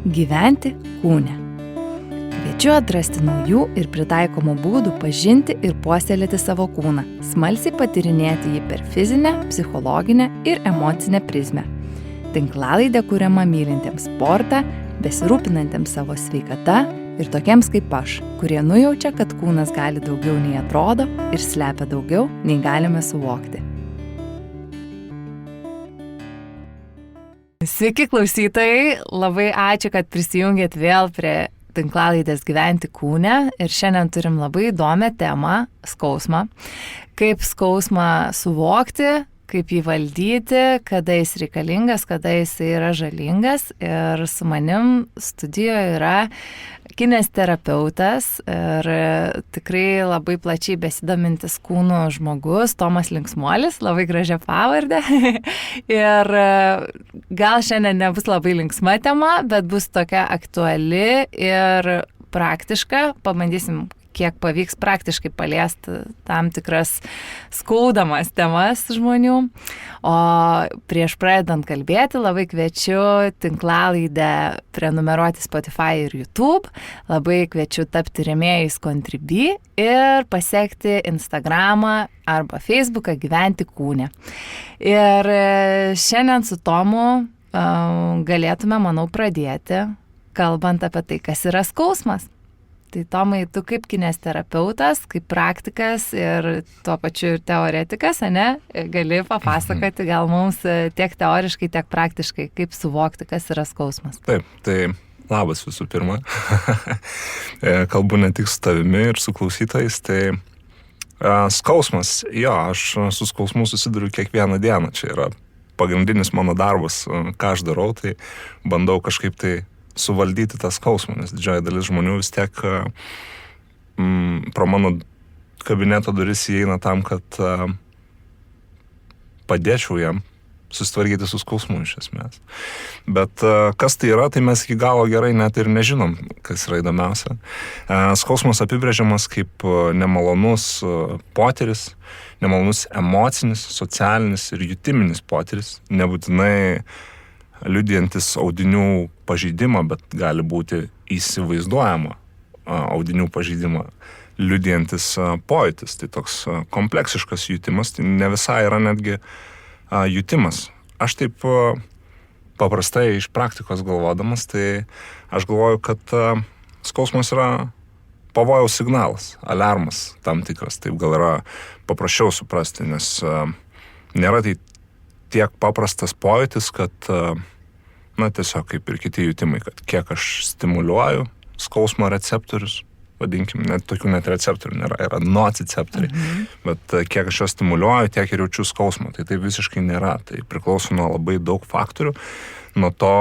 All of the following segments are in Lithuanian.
Gyventi kūne. Kviečiu atrasti naujų ir pritaikomų būdų pažinti ir puoselėti savo kūną, smalsiai patyrinėti jį per fizinę, psichologinę ir emocinę prizmę. Tinklalaidė kuriama mylintiems sportą, besirūpinantiems savo sveikata ir tokiems kaip aš, kurie nujaučia, kad kūnas gali daugiau nei atrodo ir slepia daugiau nei galime suvokti. Sveiki klausytojai, labai ačiū, kad prisijungėt vėl prie tinklalaidės Gyventi kūne ir šiandien turim labai įdomią temą – skausmą. Kaip skausmą suvokti, kaip jį valdyti, kada jis reikalingas, kada jis yra žalingas. Ir su manim studijoje yra kineziterapeutas ir tikrai labai plačiai besidomintis kūnu žmogus, Tomas Linksmuolis, labai gražia pavardė. Ir gal šiandien nebus labai linksma tema, bet bus tokia aktuali ir praktiška. Pabandysim, kiek pavyks praktiškai paliesti tam tikras skaudamas temas žmonių. O prieš pradedant kalbėti, labai kviečiu tinklalaidę prenumeruoti Spotify ir YouTube. Labai kviečiu tapti rėmėjais Contribui ir pasekti Instagramą arba Facebooką Gyventi kūne. Ir šiandien su Tomu galėtume, manau, pradėti, kalbant apie tai, kas yra skausmas. Tai Tomai, tu kaip kineziterapeutas, kaip praktikas ir tuo pačiu ir teoretikas, gali papasakoti gal mums tiek teoriškai, tiek praktiškai, kaip suvokti, kas yra skausmas. Taip, tai labas visų pirma. Kalbu ne tik su tavimi ir su klausytojais, tai skausmas, aš su skausmu susiduriu kiekvieną dieną, čia yra pagrindinis mano darbas, ką aš darau, tai bandau kažkaip tai suvaldyti tą skausmą, nes didžioji dalis žmonių vis tiek pro mano kabineto duris įeina tam, kad padėčiau jam susitvarkyti su skausmu iš esmės. Bet kas tai yra, tai mes iki galo gerai net ir nežinom, kas yra įdomiausia. Skausmas apibrėžiamas kaip nemalonus potyris, nemalonus emocinis, socialinis ir jutiminis potyris, nebūtinai liudijantis audinių pažeidimą, bet gali būti įsivaizduojama audinių pažeidimą liudijantis pojūtis. Tai toks kompleksiškas jutimas, tai ne visai yra netgi jutimas. Aš taip paprastai iš praktikos galvodamas, tai aš galvoju, kad skausmas yra pavojaus signalas, aliarmas tam tikras. Taip gal yra paprasčiau suprasti, nes nėra tai tiek paprastas pojūtis, kad, tiesiog kaip ir kiti jutimai, kad kiek aš stimuliuoju skausmo receptorius, vadinkim, tokių net receptorių nėra, yra nociceptoriai, bet kiek aš juos stimuliuoju, tiek ir jaučiu skausmą, tai visiškai nėra, tai priklauso nuo labai daug faktorių, nuo to,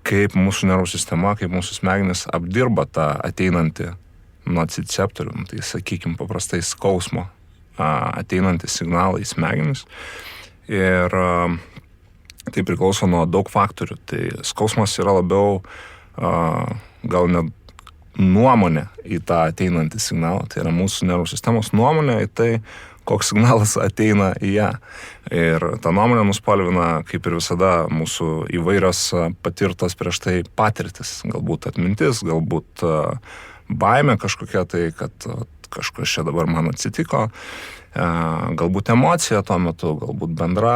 kaip mūsų nervų sistema, kaip mūsų smegenys apdirba tą ateinantį nociceptorių, tai sakykim paprastai skausmo ateinantį signalą į smegenis. Ir tai priklauso nuo daug faktorių. Tai skausmas yra labiau gal net nuomonė į tą ateinantį signalą. Tai yra mūsų nervų sistemos nuomonė į tai, koks signalas ateina į ją. Ir ta nuomonė nuspalvina, kaip ir visada, mūsų įvairios patirtos prieš tai patirtis. Galbūt atmintis, galbūt baimė kažkokia tai, kad kažkas čia dabar man atsitiko. Galbūt emocija tuo metu, galbūt bendra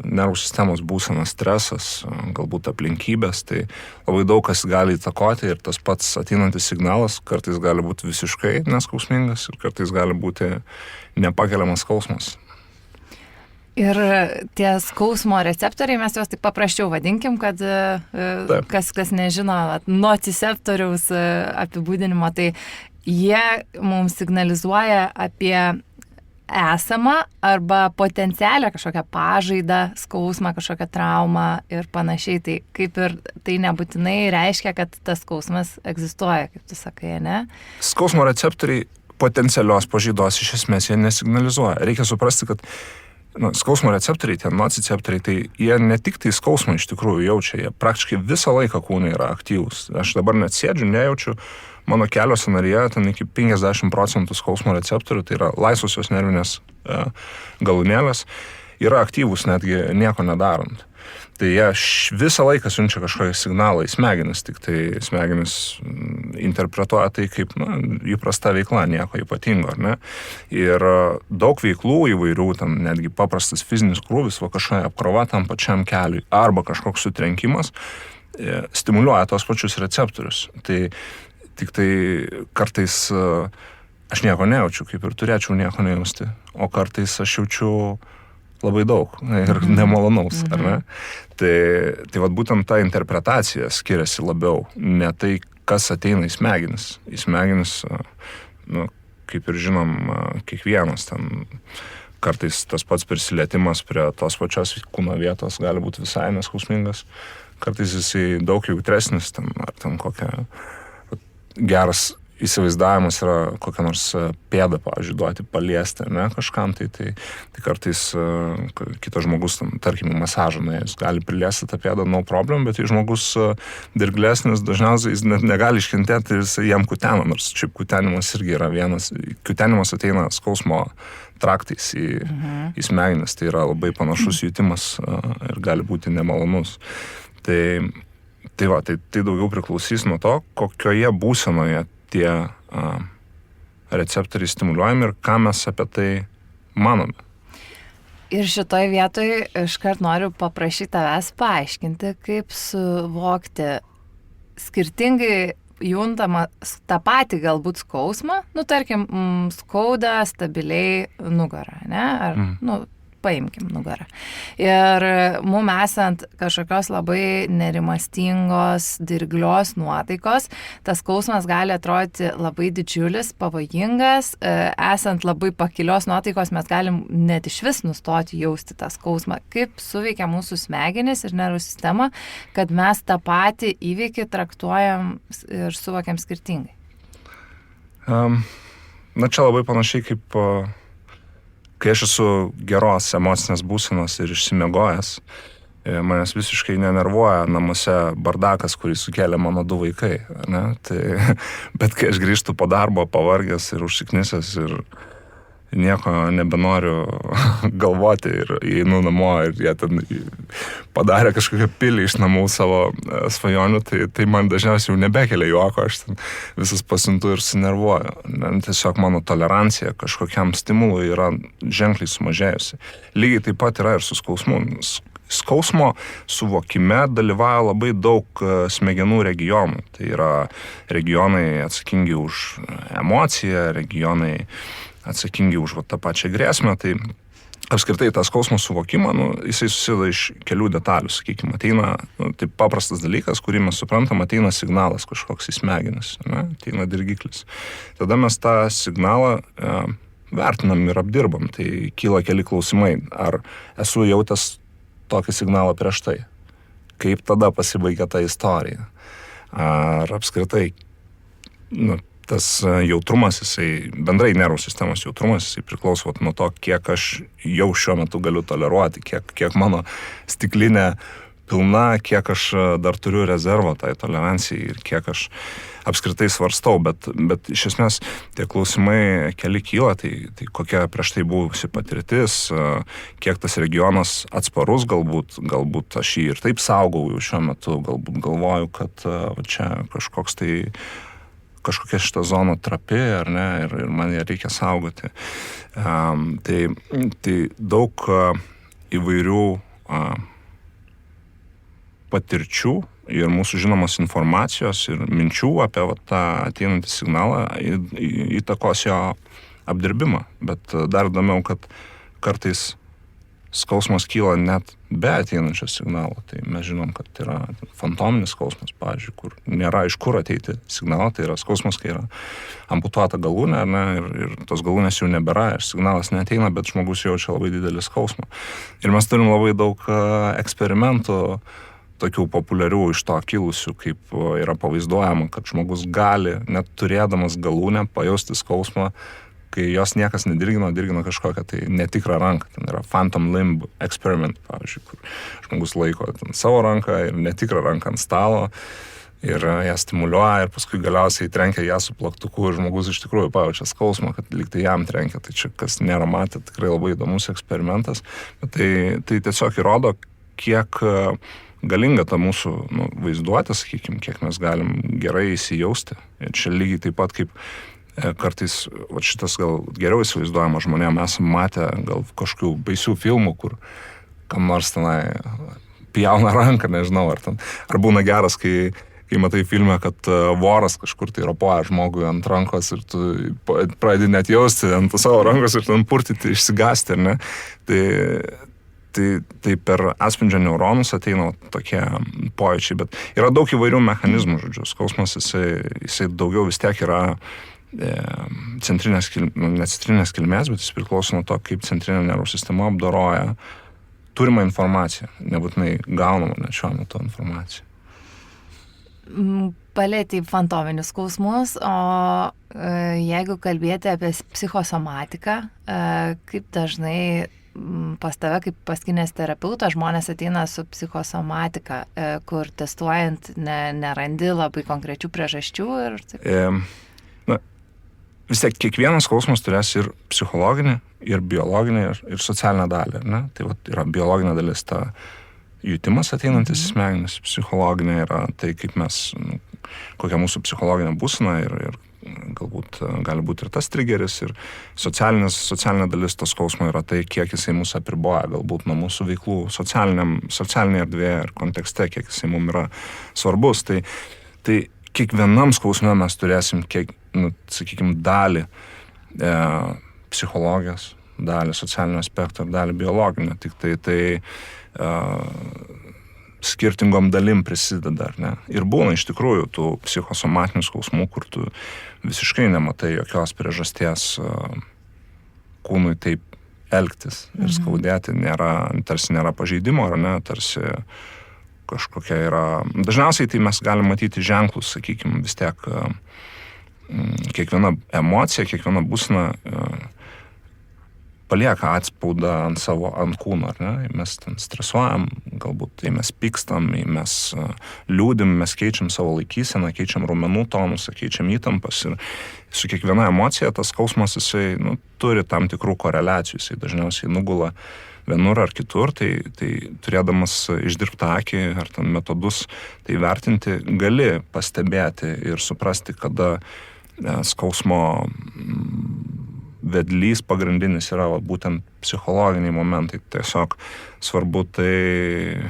nervų sistemos būsena, stresas, galbūt aplinkybės, tai labai daug kas gali įtakoti ir tas pats ateinantis signalas kartais gali būti visiškai neskausmingas ir kartais gali būti nepakeliamas skausmas. Ir tie skausmo receptoriai, mes juos taip paprasčiau vadinkim, kad kas nežino nociceptoriaus apibūdinimo, tai jie mums signalizuoja apie esamą arba potencialią kažkokią pažaidą, skausmą, kažkokią traumą ir panašiai. Tai kaip ir tai nebūtinai reiškia, kad tas skausmas egzistuoja, kaip tu sakai, ne? Skausmo receptoriai potencialios pažaidos iš esmės jie nesignalizuoja. Reikia suprasti, kad skausmo receptoriai, tie nociceptoriai, tai jie ne tik tai skausmą iš tikrųjų jaučia, jie praktiškai visą laiką kūne yra aktyvūs. Aš dabar net sėdžiu, nejaučiu, mano kelio sąnaryje ten iki 50% skausmo receptorių, tai yra laisvosios nervinės galūnėlės. yra aktyvūs netgi nieko nedarant. Tai jie visą laiką siunčia kažkokį signalą į smegenis, tik tai smegenis interpretuoja tai kaip įprasta veikla, nieko ypatingo, ar ne? Ir daug veiklų įvairių, tam netgi paprastas fizinis krūvis, kažkokia apkrova tam pačiam keliui, arba kažkoks sutrenkimas, stimuliuoja tos pačius receptorius. Tai tik tai kartais aš nieko nejaučiu, kaip ir turėčiau nieko nejausti, o kartais aš jaučiu labai daug ir nemalonaus, ar ne? Tai vat būtent ta interpretacija skiriasi labiau, ne tai, kas ateina į smegenis. Į smegenis, kaip ir žinom, kiekvienas ten kartais tas pats prisilietimas prie tos pačios kūno vietos gali būti visai neskausmingas, kartais jisai daug jautresnis, ten, ar ten kokia geras įsivaizdavimas yra kokią nors pėdą, pavyzdžiui, duoti paliesti, ne, kažkam, tai kartais kitas žmogus, tarkim, masažą nuėjus, gali priliesti tą pėdą, no problem, bet jei žmogus dirglesnis, dažniausiai jis net negali iškentėti ir jis jam kutena, nors šiaip kutenimas irgi yra vienas, kutenimas ateina skausmo traktais į smegenis, tai yra labai panašus jutimas ir gali būti nemalonus. Tai daugiau priklausys nuo to, kokioje būsenoje tie receptoriai stimuliuojami ir ką mes apie tai manome. Ir šitoj vietoj iškart noriu paprašyti tavęs paaiškinti, kaip suvokti skirtingai juntamą tą patį galbūt skausmą, tarkim, skauda stabiliai nugarą, ne? Ar, paimkim nugarą. Ir mum esant kažkokios labai nerimastingos, dirglios nuotaikos, tas skausmas gali atrodyti labai didžiulis, pavojingas. Esant labai pakilios nuotaikos, mes galim net iš vis nustoti jausti tą skausmą. Kaip suveikia mūsų smegenis ir nervų sistema, kad mes tą patį įvykį traktuojam ir suvokiam skirtingai? Čia labai panašiai kaip kai aš esu geros emocinės būsenos ir išsimiegojęs, manęs visiškai nenervuoja namuose bardakas, kurį sukėlė mano 2 vaikai. Ne? Bet kai aš grįžtu po darbo pavargęs ir užsiknisęs ir nieko nebenoriu galvoti ir einu namo ir jie ten padarė kažkokią pilį iš namų savo svajonių, tai man dažniausiai jau nebekelia juoko, aš ten visas pasintu ir sunervuoju. Tiesiog mano tolerancija kažkokiam stimului yra ženkliai sumažėjusi. Lygiai taip pat yra ir su skausmu. Skausmo suvokime dalyvauja labai daug smegenų regionų. Tai yra regionai atsakingi už emociją, regionai atsakingi už tą pačią grėsmę, tai apskritai tą skausmo suvokimą, jisai susideda iš kelių detalių, sakykime, ateina, tai paprastas dalykas, kurį mes suprantam, ateina signalas kažkoks į smegenis, ne? Ateina dirgiklis. Tada mes tą signalą vertinam ir apdirbam, tai kyla keli klausimai, ar esu jautęs tokį signalą prieš tai, kaip tada pasibaigia ta istorija, ar apskritai, tas jautrumas, jisai, bendrai nervų sistemos jautrumas, jisai priklauso nuo to, kiek aš jau šiuo metu galiu toleruoti, kiek mano stiklinė pilna, kiek aš dar turiu rezervo tai tolerancijai ir kiek aš apskritai svarstau, bet iš esmės tie klausimai keli kyla, tai kokia prieš tai buvusi patirtis, kiek tas regionas atsparus galbūt aš jį ir taip saugau jau šiuo metu, galbūt galvoju, kad čia kažkokia šita zona trapi, ar ne, ir man ją reikia saugoti. Tai daug įvairių patirčių ir mūsų žinomos informacijos ir minčių apie tą ateinantį signalą įtakos jo apdirbimą. Bet dar įdomiau, kad kartais skausmas kyla net be ateinančio signalo. Tai mes žinom, kad yra fantominis skausmas, pavyzdžiui, kur nėra iš kur ateiti signalą, tai yra skausmas, kai yra amputuota galūnė, ne, ir tos galūnės jau nebėra, ir signalas neateina, bet žmogus jaučia labai didelį skausmą. Ir mes turim labai daug eksperimentų, tokių populiarių iš to kilusių, kaip yra pavaizduojama, kad žmogus gali, net turėdamas galūnę, pajausti skausmą, kai jos niekas nedirgino kažkokią tai netikrą ranką. Ten yra phantom limb experiment, pavyzdžiui, kur žmogus laiko savo ranką ir netikrą ranką ant stalo, ir ją stimuliuoja ir paskui galiausiai trenkia ją su plaktuku ir žmogus iš tikrųjų pajaučia skausmą, kad lyg tai jam trenkia. Tai čia, kas nėra matę, tikrai labai įdomus eksperimentas. Bet tai tiesiog įrodo, kiek galinga ta mūsų vaizduotė, sakykime, kiek mes galim gerai įsijausti. Ir čia lygiai taip pat kaip kartais, šitas gal geriau įsivaizduojama žmonėm, esam matę gal kažkokių baisių filmų, kur kam nors tenai pjauna ranką, nežinau, ar būna geras, kai matai filme, kad voras kažkur tai ropoja žmogui ant rankos ir tu pradedi net jausti ant savo rankos ir ten purtyti, išsigąsti, ar ne? Tai per atspindžio neuronus ateina tokie pojūčiai, bet yra daug įvairių mechanizmų, žodžiu. Skausmas, jisai daugiau vis tiek yra ne centrinės kilmės, bet jis priklauso nuo to, kaip centrinė nervų sistema apdoroja turimą informaciją, nebūtinai gaunamą net šiuo metu informaciją. Palėtė fantominius skausmus, o jeigu kalbėti apie psichosomatiką, kaip dažnai pas tave, kaip pas kineziterapeutas, žmonės ateina su psichosomatika, kur testuojant nerandi labai konkrečių priežasčių ir taip. Vis tiek kiekvienas skausmas turės ir psichologinį, ir biologinį, ir socialinę dalį. Ne? Tai yra biologinė dalis, ta jutimas ateinantis į smegenis, psichologinė yra tai, kaip mes, kokia mūsų psichologinė būsena ir galbūt gali būti ir tas trigeris, ir socialinė dalis to skausmo yra tai, kiek jisai mūsų apriboja, galbūt nuo mūsų veiklų socialinėje erdvėje ir kontekste, kiek jisai mums yra svarbus. Tai kiekvienam skausme mes turėsim, sakykime, dalį psichologijos, dalį socialinio aspekto ir dalį biologinio. Tik tai skirtingom dalim prisideda, ar ne? Ir būna iš tikrųjų tų psichosomatinių skausmų, kur tu visiškai nematai jokios priežasties kūnui taip elgtis ir skaudėti. Tarsi nėra pažeidimo, ar ne? Tarsi kažkokia yra... Dažniausiai tai mes galime matyti ženklus, sakykime, vis tiek kiekviena emocija, kiekviena būsena palieka atspaudą ant kūno, ar ne? Mes ten stresuojam, galbūt tai mes pykstam, mes liūdim, mes keičiam savo laikyseną, keičiam raumenų tonusą, keičiam įtampas ir su kiekviena emocija tas skausmas jisai turi tam tikrų koreliacijų, jisai dažniausiai nugula vienur ar kitur, tai turėdamas išdirbtą akį ar ten metodus, tai vertinti gali pastebėti ir suprasti, kada skausmo vedlys pagrindinis yra būtent psichologiniai momentai. Tiesiog svarbu tai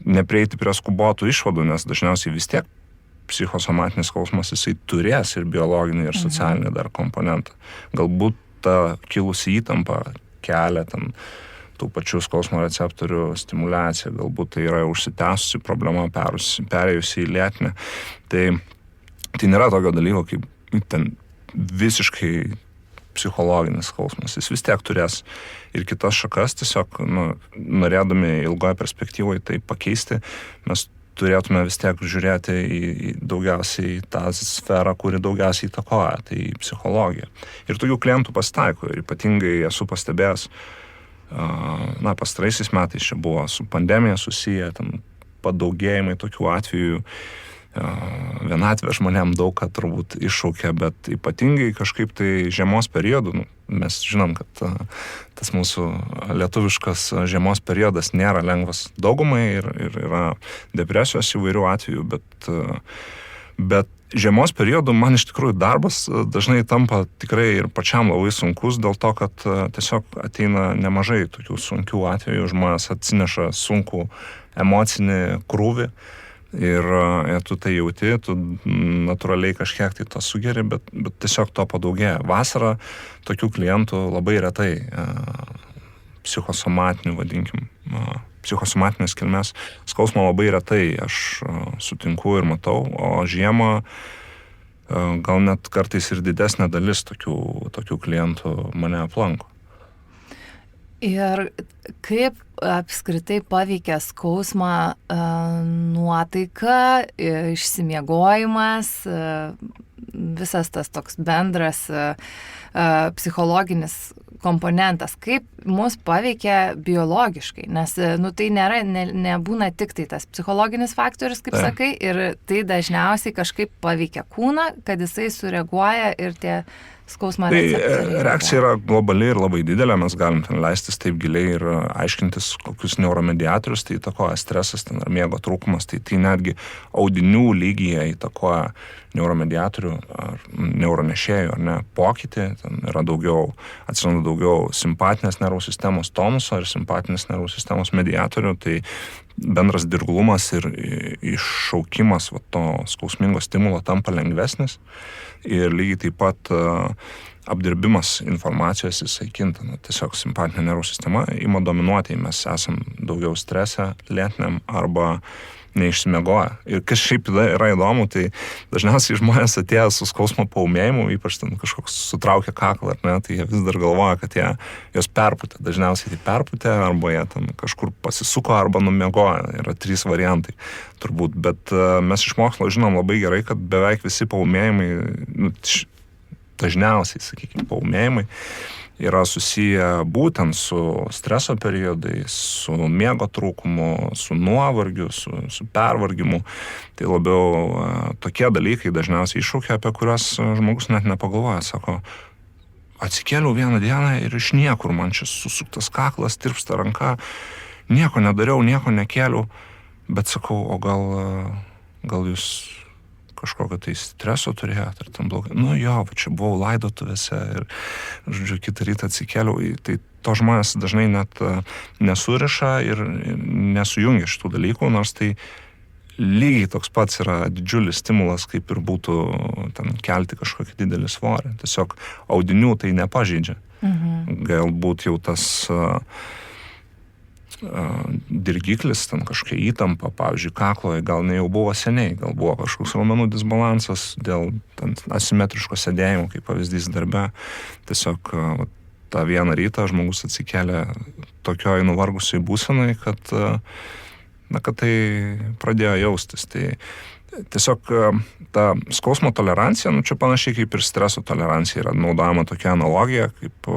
neprieiti prie skubotų išvadų, nes dažniausiai vis tiek psichosomatinis skausmas jisai turės ir biologinį, ir socialinį dar komponentą. Galbūt ta kilusi įtampa kelia ten tų pačių skausmo receptorių stimuliacija, galbūt tai yra užsitęsusi problema, perėjusi į lėtinę. Tai nėra tokio dalyko, kaip ten visiškai psichologinis skausmas. Jis vis tiek turės ir kitas šakas, tiesiog norėdami ilgoje perspektyvoje tai pakeisti, mes turėtume vis tiek žiūrėti į daugiausiai tą sferą, kuri daugiausiai įtakoja, tai psichologija. Ir tokių klientų pasitaiko ir ypatingai esu pastebėjęs, pastaraisiais metais čia buvo su pandemija susiję, ten padaugėjimai tokių atvejų, vienatvė žmonėm daug ką turbūt iššaukia, bet ypatingai kažkaip tai žiemos periodu, mes žinom, kad tas mūsų lietuviškas žiemos periodas nėra lengvas daugumai ir yra depresijos įvairių atvejų, bet žiemos periodu man iš tikrųjų darbas dažnai tampa tikrai ir pačiam labai sunkus dėl to, kad tiesiog ateina nemažai tokių sunkių atvejų, žmonės atsineša sunkų emocinį krūvį. Ir tu tai jauti, tu natūraliai kažkiek tai to sugeri, bet tiesiog to padaugėja. Vasarą tokių klientų labai retai psichosomatinių, vadinkim, psichosomatinės kilmės skausmo labai retai aš sutinku ir matau, o žiemą gal net kartais ir didesnė dalis tokių klientų mane aplanko. Ir kaip apskritai paveikia skausmą nuotaika, išsimiegojimas, visas tas toks bendras psichologinis komponentas, kaip mus paveikia biologiškai, nes tai nėra, nebūna tik tai tas psichologinis faktorius, kaip sakai, ir tai dažniausiai kažkaip paveikia kūną, kad jisai sureaguoja ir tie skausmo receptoriai. Tai reakcija yra globali ir labai didelė, mes galim ten leistis taip giliai ir aiškintis, kokius neuromediatorius tai įtakoja stresas ten, ar miego trūkumas, tai netgi audinių lygyje įtakoja neuromediatorių ar neuronešėjų, ar ne, pokytį, ten yra atsiranda daugiau simpatinės nervų sistemos tonuso ir simpatinės nervų sistemos mediatorių, tai bendras dirglumas ir iššaukimas to skausmingo stimulo tampa lengvesnis ir lygiai taip pat apdirbimas informacijos jisai kinta. Tiesiog simpatinė nervų sistema ima dominuoti, mes esam daugiau strese, lėtiniam arba neišsimiegoja. Ir kas šiaip yra įdomu, tai dažniausiai žmonės atėję su skausmo paūmėjimu, ypač ten kažkoks sutraukia kaklą, ar ne, tai jie vis dar galvoja, kad jos perpūtė. Dažniausiai tai perpūtė, arba jie ten kažkur pasisuko, arba numiegoja. Yra 3 variantai turbūt, bet mes iš mokslo žinom labai gerai, kad beveik visi paūmėjimai, dažniausiai, sakykime, paūmėjimai yra susiję būtent su streso periodais, su miego trūkumu, su nuovargiu, su pervargimu. Tai labiau tokie dalykai dažniausiai iššūkia, apie kuriuos žmogus net nepagalvoja. Sako, atsikėliau vieną dieną ir iš niekur man čia susuktas kaklas, tirpsta ranka, nieko nedariau, nieko nekėliau, bet sakau, o gal jūs kažkokio tai streso turėjot, ar tam blogai. Čia buvau laidotuvėse ir, žodžiu, kitą rytą atsikėliau. Tai to žmonės dažnai net nesuriša ir nesujungia šitų dalykų, nors tai lygiai toks pats yra didžiulis stimulas, kaip ir būtų ten kelti kažkokį didelį svorį. Tiesiog audinių tai nepažeidžia. Galbūt jau tas dirgiklis, ten kažkokia įtampa, pavyzdžiui, kakloje, gal ne jau buvo seniai, gal buvo kažkoks raumenų disbalansas dėl asimetriško sėdėjimo, kaip pavyzdys darbe. Tiesiog tą vieną rytą žmogus atsikėlė tokioj nuvargusiai būsenai, kad tai pradėjo jaustis. Tai tiesiog ta skausmo tolerancija, čia panašiai kaip ir streso tolerancija, yra naudojama tokia analogija, kaip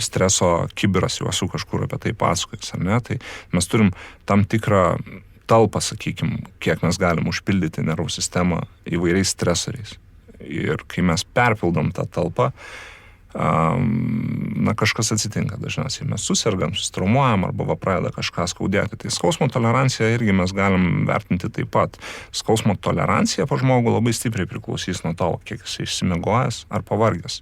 streso kibiras, jau esu kažkur apie tai pasakojęs, ar ne? Tai mes turim tam tikrą talpą, sakykime, kiek mes galim užpildyti nervų sistemą įvairiais stresoriais. Ir kai mes perpildom tą talpą, kažkas atsitinka dažniausiai. Mes susergam, sustraumuojam arba pradeda kažką skaudėti. Tai skausmo toleranciją irgi mes galim vertinti taip pat. Skausmo tolerancija po žmogų labai stipriai priklausys nuo to, kiek jis išsimiegojęs ar pavargęs.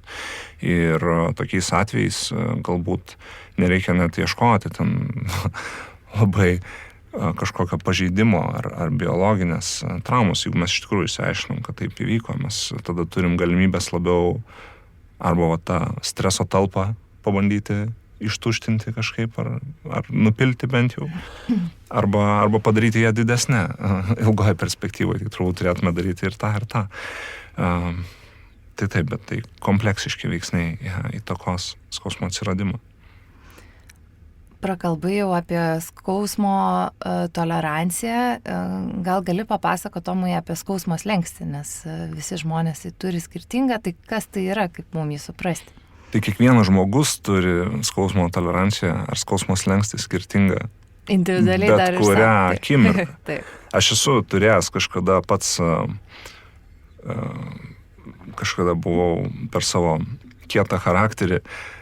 Ir tokiais atvejais galbūt nereikia net ieškoti ten labai kažkokio pažeidimo ar biologinės traumos. Jeigu mes iš tikrųjų išsiaiškinom, kad taip įvyko, mes tada turim galimybės labiau arba tą streso talpą pabandyti ištuštinti kažkaip, ar nupilti bent jau, arba padaryti ją didesnę ilgoje perspektyvoje. Tai turbūt turėtume daryti ir tą. Tai taip, bet tai kompleksiški veiksniai įtakos skausmo atsiradimą. Prakalbai jau apie skausmo toleranciją. Gal gali papasakoti Tomui apie skausmo slenkstį, nes visi žmonės turi skirtingą, tai kas tai yra, kaip mums jį suprasti? Tai kiekvienas žmogus turi skausmo toleranciją ar skausmo slenkstį skirtingą. Individualiai dar bet kurią akimirką. Taip. Aš esu turėjęs kažkada pats, kažkada buvau per savo kietą charakterį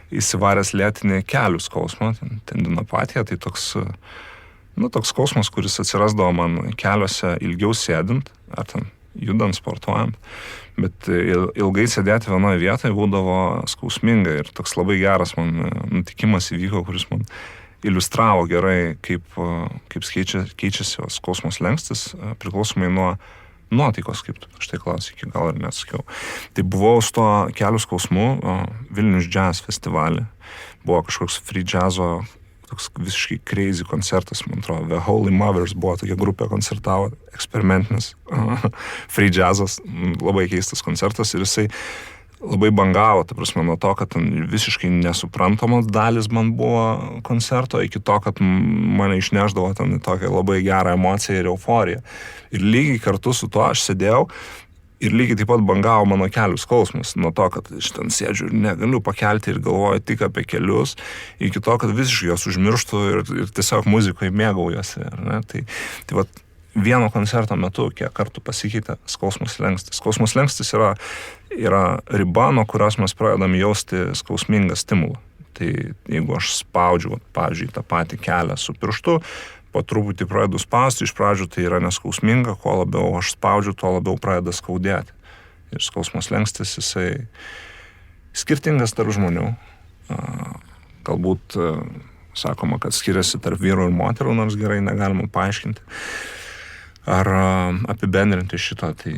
įsivaręs lėtinį kelių skausmą, tendinopatiją, tai toks skausmas, kuris atsirasdavo man keliuose ilgiau sėdint, ar ten judant, sportuojant, bet ilgai sėdėti vienoje vietoje būdavo skausminga ir toks labai geras man nutikimas įvyko, kuris man iliustravo gerai, kaip keičiasi skausmo slenkstis, priklausomai nuo nuotaikos, kaip tu štai klausai, iki gal ir neatsakiau. Tai buvau su to kelių skausmu Vilnius Jazz festivalį. Buvo kažkoks free jazzo, toks visiškai crazy koncertas, man atrodo. The Holy Mothers buvo tokia grupė, koncertavo, eksperimentinis free jazzas, labai keistas koncertas ir jisai labai bangavo, ta prasme, nuo to, kad visiškai nesuprantamos dalis man buvo koncerto, iki to, kad mane išneždavo ten tokią labai gerą emociją ir euforiją. Ir lygiai kartu su tuo aš sėdėjau Ir lygiai taip pat bangavo mano kelių skausmas nuo to, kad aš ten sėdžiu ir negaliu pakelti ir galvoju tik apie kelius, iki to, kad visiškai juos užmirštu ir tiesiog muzikoje mėgaujuosi. Tai vat, vieno koncerto metu, kiek kartų pasikeitė skausmo slenkstis. Skausmo slenkstis yra riba, nuo kurios mes pradedam jausti skausmingą stimulą. Tai jeigu aš spaudžiu, pavyzdžiui, tą patį kelią su pirštu, po truputį pradedu spausti, iš pradžių tai yra neskausminga, kuo labiau aš spaudžiu, tuo labiau pradeda skaudėti. Ir skausmo slenkstis, jisai skirtingas tarp žmonių. Galbūt sakoma, kad skiriasi tarp vyrų ir moterų, nors gerai negalima paaiškinti. Ar apibendrinti šito, tai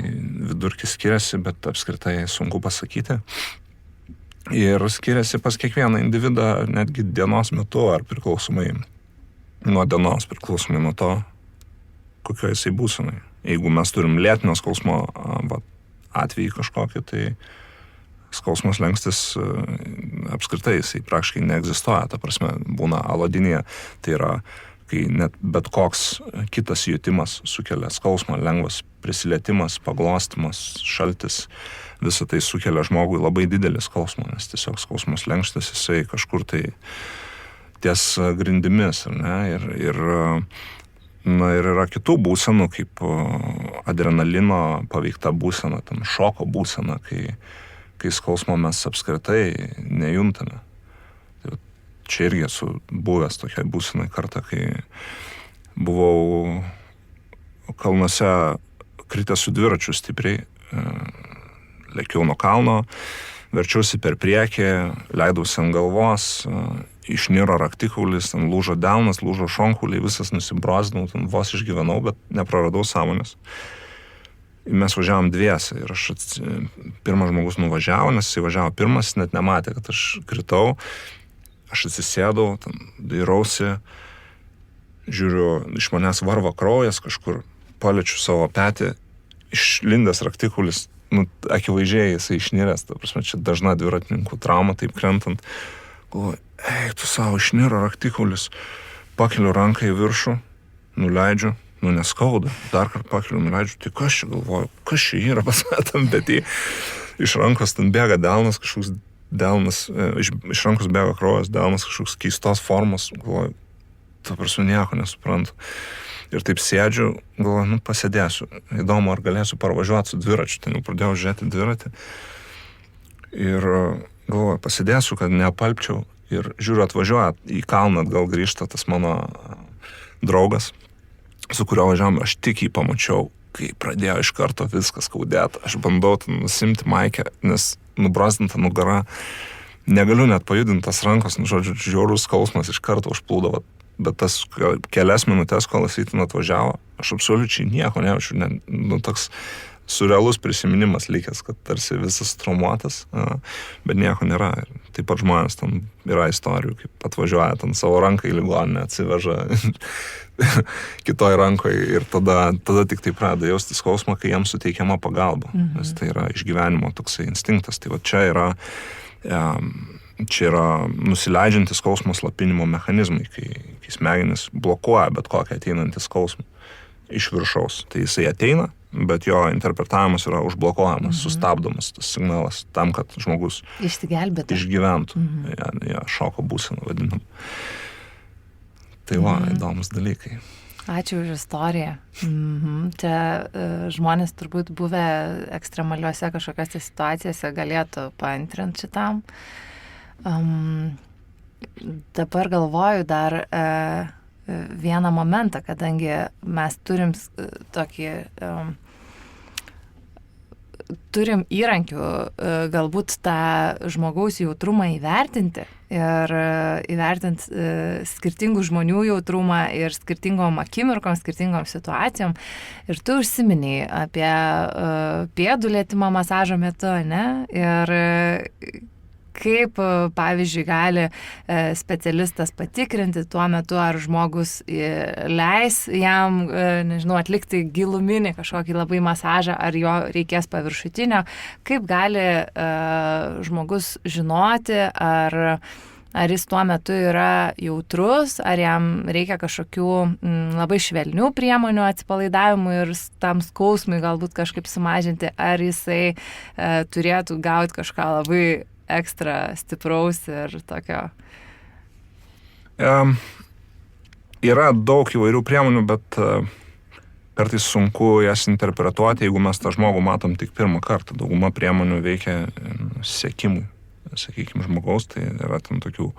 vidurkis skiriasi, bet apskritai sunku pasakyti. Ir skiriasi pas kiekvieną individą netgi dienos metu ar priklausomai nuo dienos, priklausomai nuo to, kokio jisai būsenai. Jeigu mes turim lėtinio skausmo atvejį kažkokį, tai skausmo slenkstis apskritai jisai praktiškai neegzistuoja. Ta prasme, būna alodinėje, tai yra, kai net bet koks kitas jutimas sukelia skausmą, lengvas prisilietimas, paglostimas, šaltis, visą tai sukelia žmogui labai didelį skausmą, nes tiesiog skausmo slenkstis jisai kažkur tai ties grindimis, ir yra kitų būsenų, kaip adrenalino paveikta būsena, ten šoko būsena, kai skausmo mes apskritai nejuntame. Tai čia irgi esu buvęs tokiai būsenai kartą, kai buvau kalnuose kritęs su dviračiu stipriai, lėkiau nuo kalno, verčiausi per priekį, leidausi ant galvos, išniro raktikaulis, ten lūžo delnas, lūžo šonkauliai, visas nusibrozdinau, ten vos išgyvenau, bet nepraradau sąmonės. Mes važiavom dviese ir pirmas žmogus nuvažiavo, nes jis važiavo pirmas, net nematė, kad aš kritau. Aš atsisėdau, ten dairausi, žiūriu, iš manęs varva kraujas kažkur, paliečiu savo petį, išlindęs raktikaulis, akivaizdžiai jisai išniręs, ta prasme, čia dažna dviratininkų trauma, taip krentant. Galvoju, tu savo išniro raktikaulis, pakeliu ranką į viršų, nuleidžiu, neskauda, dar kartą pakeliu, nuleidžiu, tai kas čia galvoju, kas čia yra pasmetam, bet iš rankos ten bėga delnas, kažkoks delnas, iš rankos bėga kraujas, delnas kažkoks keistos formos, galvoju, ta prasme, nieko nesuprantu. Ir taip sėdžiu, galvoju, pasėdėsiu, įdomu, ar galėsiu parvažiuoti su dviračiu, ten jau pradėjau žiūrėti dviratį. Ir galvoju, pasėdėsiu, kad neapalpčiau, ir žiūriu, atvažiuoja į kalną, atgal grįžta tas mano draugas, su kurio važiavom, aš tik jį pamačiau, kai pradėjo iš karto viskas skaudėti. Aš bandau nusimti maikę, nes nubrazdinta nugara, negaliu net pajudinti tas rankos, žodžiu, žiaurus skausmas iš karto užplūdavo, bet tas kelias minutės, kol jis ten atvažiavo, aš absoliučiai nieko nejaučiu, toks surrealus prisiminimas likęs, kad tarsi visas traumuotas, bet nieko nėra. Ir taip pat žmonės, ten yra istorijų, kaip atvažiuoja, ten savo ranką į ligoninę atsiveža kitoj rankoje ir tada tik tai pradeda jausti skausmą, kai jiems suteikiama pagalba. Nes tai yra išgyvenimo toksai instinktas. Tai va čia yra nusileidžiantis skausmo slopinimo mechanizmai, kai smegenys blokuoja bet kokią ateinantį skausmą iš viršaus. Tai jisai ateina, bet jo interpretavimas yra užblokuojamas, sustabdomas tas signalas tam, kad žmogus išgyventų. Ja, šoko būseną vadinam. Tai įdomus dalykai. Ačiū už istoriją. Čia žmonės turbūt buvę ekstremaliuose kažkokiose situacijose galėtų paantrinti šitam. Dabar galvoju dar vieną momentą, kadangi mes turim tokį turim įrankių galbūt tą žmogaus jautrumą įvertinti ir įvertinti skirtingų žmonių jautrumą ir skirtingom akimirkom, skirtingom situacijom. Ir tu užsiminei apie pėdų lietimo masažo metu, ne? Ir kaip, pavyzdžiui, gali specialistas patikrinti tuo metu, ar žmogus leis jam, nežinau, atlikti giluminį kažkokį labai masažą, ar jo reikės paviršutinio. Kaip gali žmogus žinoti, ar ar jis tuo metu yra jautrus, ar jam reikia kažkokių labai švelnių priemonių atsipalaidavimui ir tam skausmui galbūt kažkaip sumažinti, ar jisai turėtų gauti kažką labai ekstra stipraus ir tokio. Yra daug įvairių priemonių, bet kartais sunku jas interpretuoti, jeigu mes tą žmogų matom tik pirmą kartą. Dauguma priemonių veikia sekimui, sakykime, žmogaus, tai yra ten tokių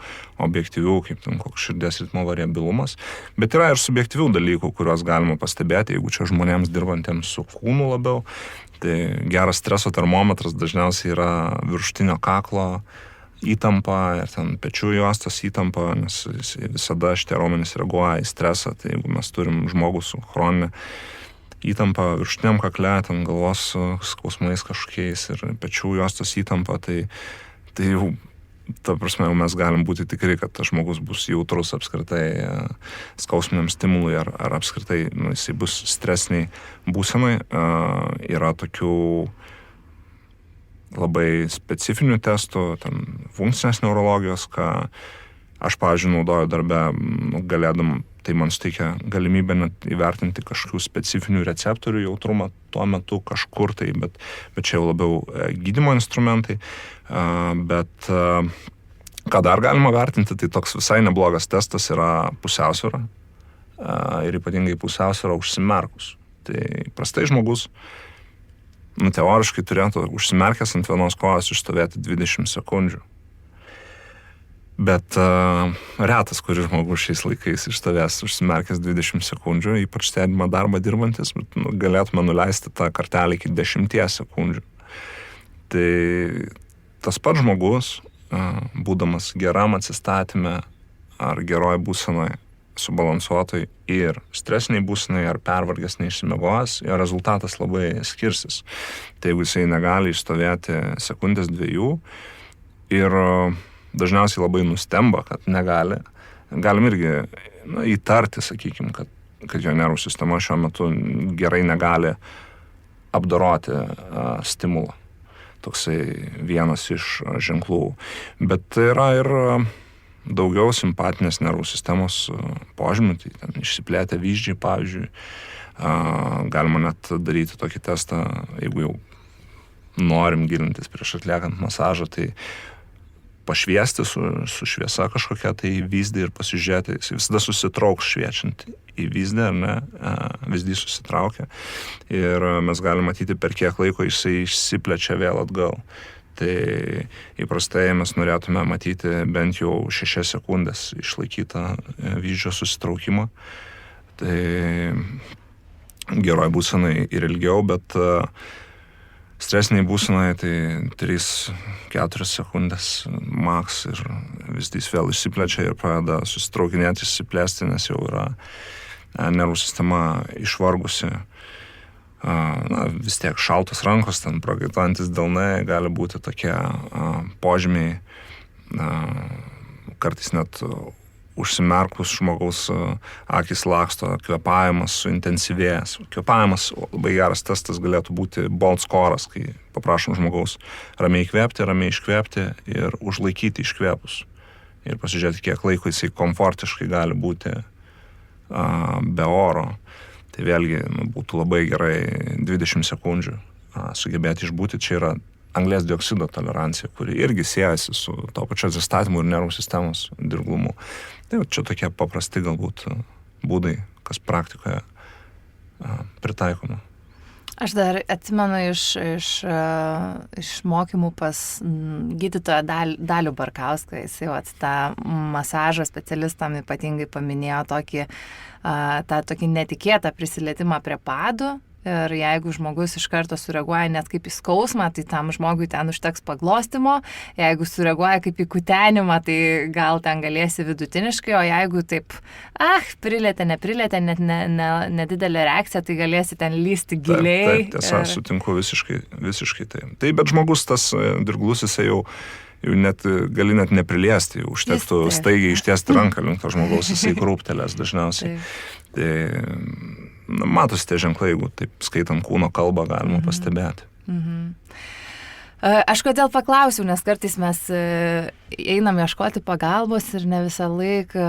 objektyvių, kaip ten koks širdies ritmo variabilumas, bet yra ir subjektyvių dalykų, kuriuos galima pastebėti, jeigu čia žmonėms dirbantiems su kūnu labiau. Tai geras streso termometras dažniausiai yra viršutinio kaklo įtampa ir ten pečių juostos įtampa, nes visada šitie raumenys reaguoja į stresą. Tai jeigu mes turim žmogų su chroninė įtampa viršutiniam kakle, ten galvos skausmais kažkokiais ir pečių juostos įtampa, tai jau, ta prasme, jau mes galim būti tikri, kad tas žmogus bus jautrus apskritai skausminiam stimului ar apskritai jisai bus stresiniai būsenai. Yra tokių labai specifinių testų, ten funkcinės neurologijos, ką aš, pavyzdžiui, naudoju darbe, galėdam, tai man suteikia galimybę net įvertinti kažkokių specifinių receptorių jautrumą tuo metu kažkur tai, bet čia jau labiau gydymo instrumentai. Bet ką dar galima vertinti, tai toks visai neblogas testas yra pusiausvyra ir ypatingai pusiausvyra užsimerkus. Tai prastai žmogus teoriškai turėtų užsimerkęs ant vienos kojos išstovėti 20 sekundžių. Bet retas, kuris žmogus šiais laikais išstovės užsimerkęs 20 sekundžių, ypač stebimą darbą dirbantis, bet galėtume nuleisti tą kartelę iki 10 sekundžių. Tai tas pats žmogus, būdamas geram atsistatyme ar geroj būsenoj, subalansuotoj ir stresiniai būsenai ar pervargęs neišsimiegojęs, jo rezultatas labai skirsis. Tai jeigu jisai negali išstovėti sekundės 2 ir dažniausiai labai nustemba, kad negali, galim irgi įtarti, sakykime, kad jo nervų sistema šiuo metu gerai negali apdoroti stimulą. Toksai vienas iš ženklų. Bet yra ir daugiau simpatinės nervų sistemos požymių, tai ten išsiplėtę vyzdžiai, pavyzdžiui. Galima net daryti tokį testą, jeigu jau norim gilintis prieš atliekant masažą, tai pašviesti su šviesa kažkokia tai vyzdį ir pasižiūrėti, jis visada susitrauks šviečiant į vyzdį, ar ne, vyzdys susitraukia ir mes galime matyti, per kiek laiko jisai išsiplečia vėl atgal. Tai įprastai mes norėtume matyti bent jau 6 sekundės išlaikytą vyzdžio susitraukimą. Tai geroj būsenai ir ilgiau, bet stresiniai būsenai tai 3-4 sekundės maks ir vyzdys vėl išsiplečia ir pradeda susitraukinėti, išsiplėsti, nes jau yra nervų sistema išvargusi. Vis tiek šaltos rankos, ten prakaituojantis delnai, gali būti tokie požymiai, kartais net užsimerkus žmogaus akys laksto, kvėpavimas suintensyvėjęs. Kvėpavimas, labai geras testas galėtų būti Bolt score'as, kai paprašom žmogaus ramiai įkvėpti, ramiai iškvėpti ir užlaikyti iškvėpus. Ir pasižiūrėti, kiek laiko jisai komfortiškai gali būti be oro. Tai vėlgi būtų labai gerai 20 sekundžių sugebėti išbūti. Čia yra anglies dioksido tolerancija, kuri irgi siejasi su to pačiu atsistatymu ir nervų sistemos dirglumu. Tai čia tokie paprasti galbūt būdai, kas praktikoje pritaikoma. Aš dar atsimenu iš mokymų pas gydytoją Dalių Barkauską, jisai tą masažo specialistam ypatingai paminėjo tą tokį netikėtą prisilietimą prie padų. Ir jeigu žmogus iš karto sureaguoja net kaip į skausmą, tai tam žmogui ten užteks paglostymo. Jeigu sureaguoja kaip į kutenimą, tai gal ten galėsi vidutiniškai, o jeigu taip, prilėtė, neprilėtė, net nedidelė reakcija, tai galėsi ten lysti giliai. Taip, tiesa, sutinku visiškai taip. Tai bet žmogus tas dirglus, jisai jau net gali net nepriliesti, užtektų staigiai ištiesti ranką link to žmogaus, jisai krūptelės dažniausiai. Tai matosi tie ženklai, jeigu taip skaitant kūno kalbą galima pastebėti. Aš kodėl paklausiau, nes kartais mes einam ieškoti pagalbos ir ne visą laiką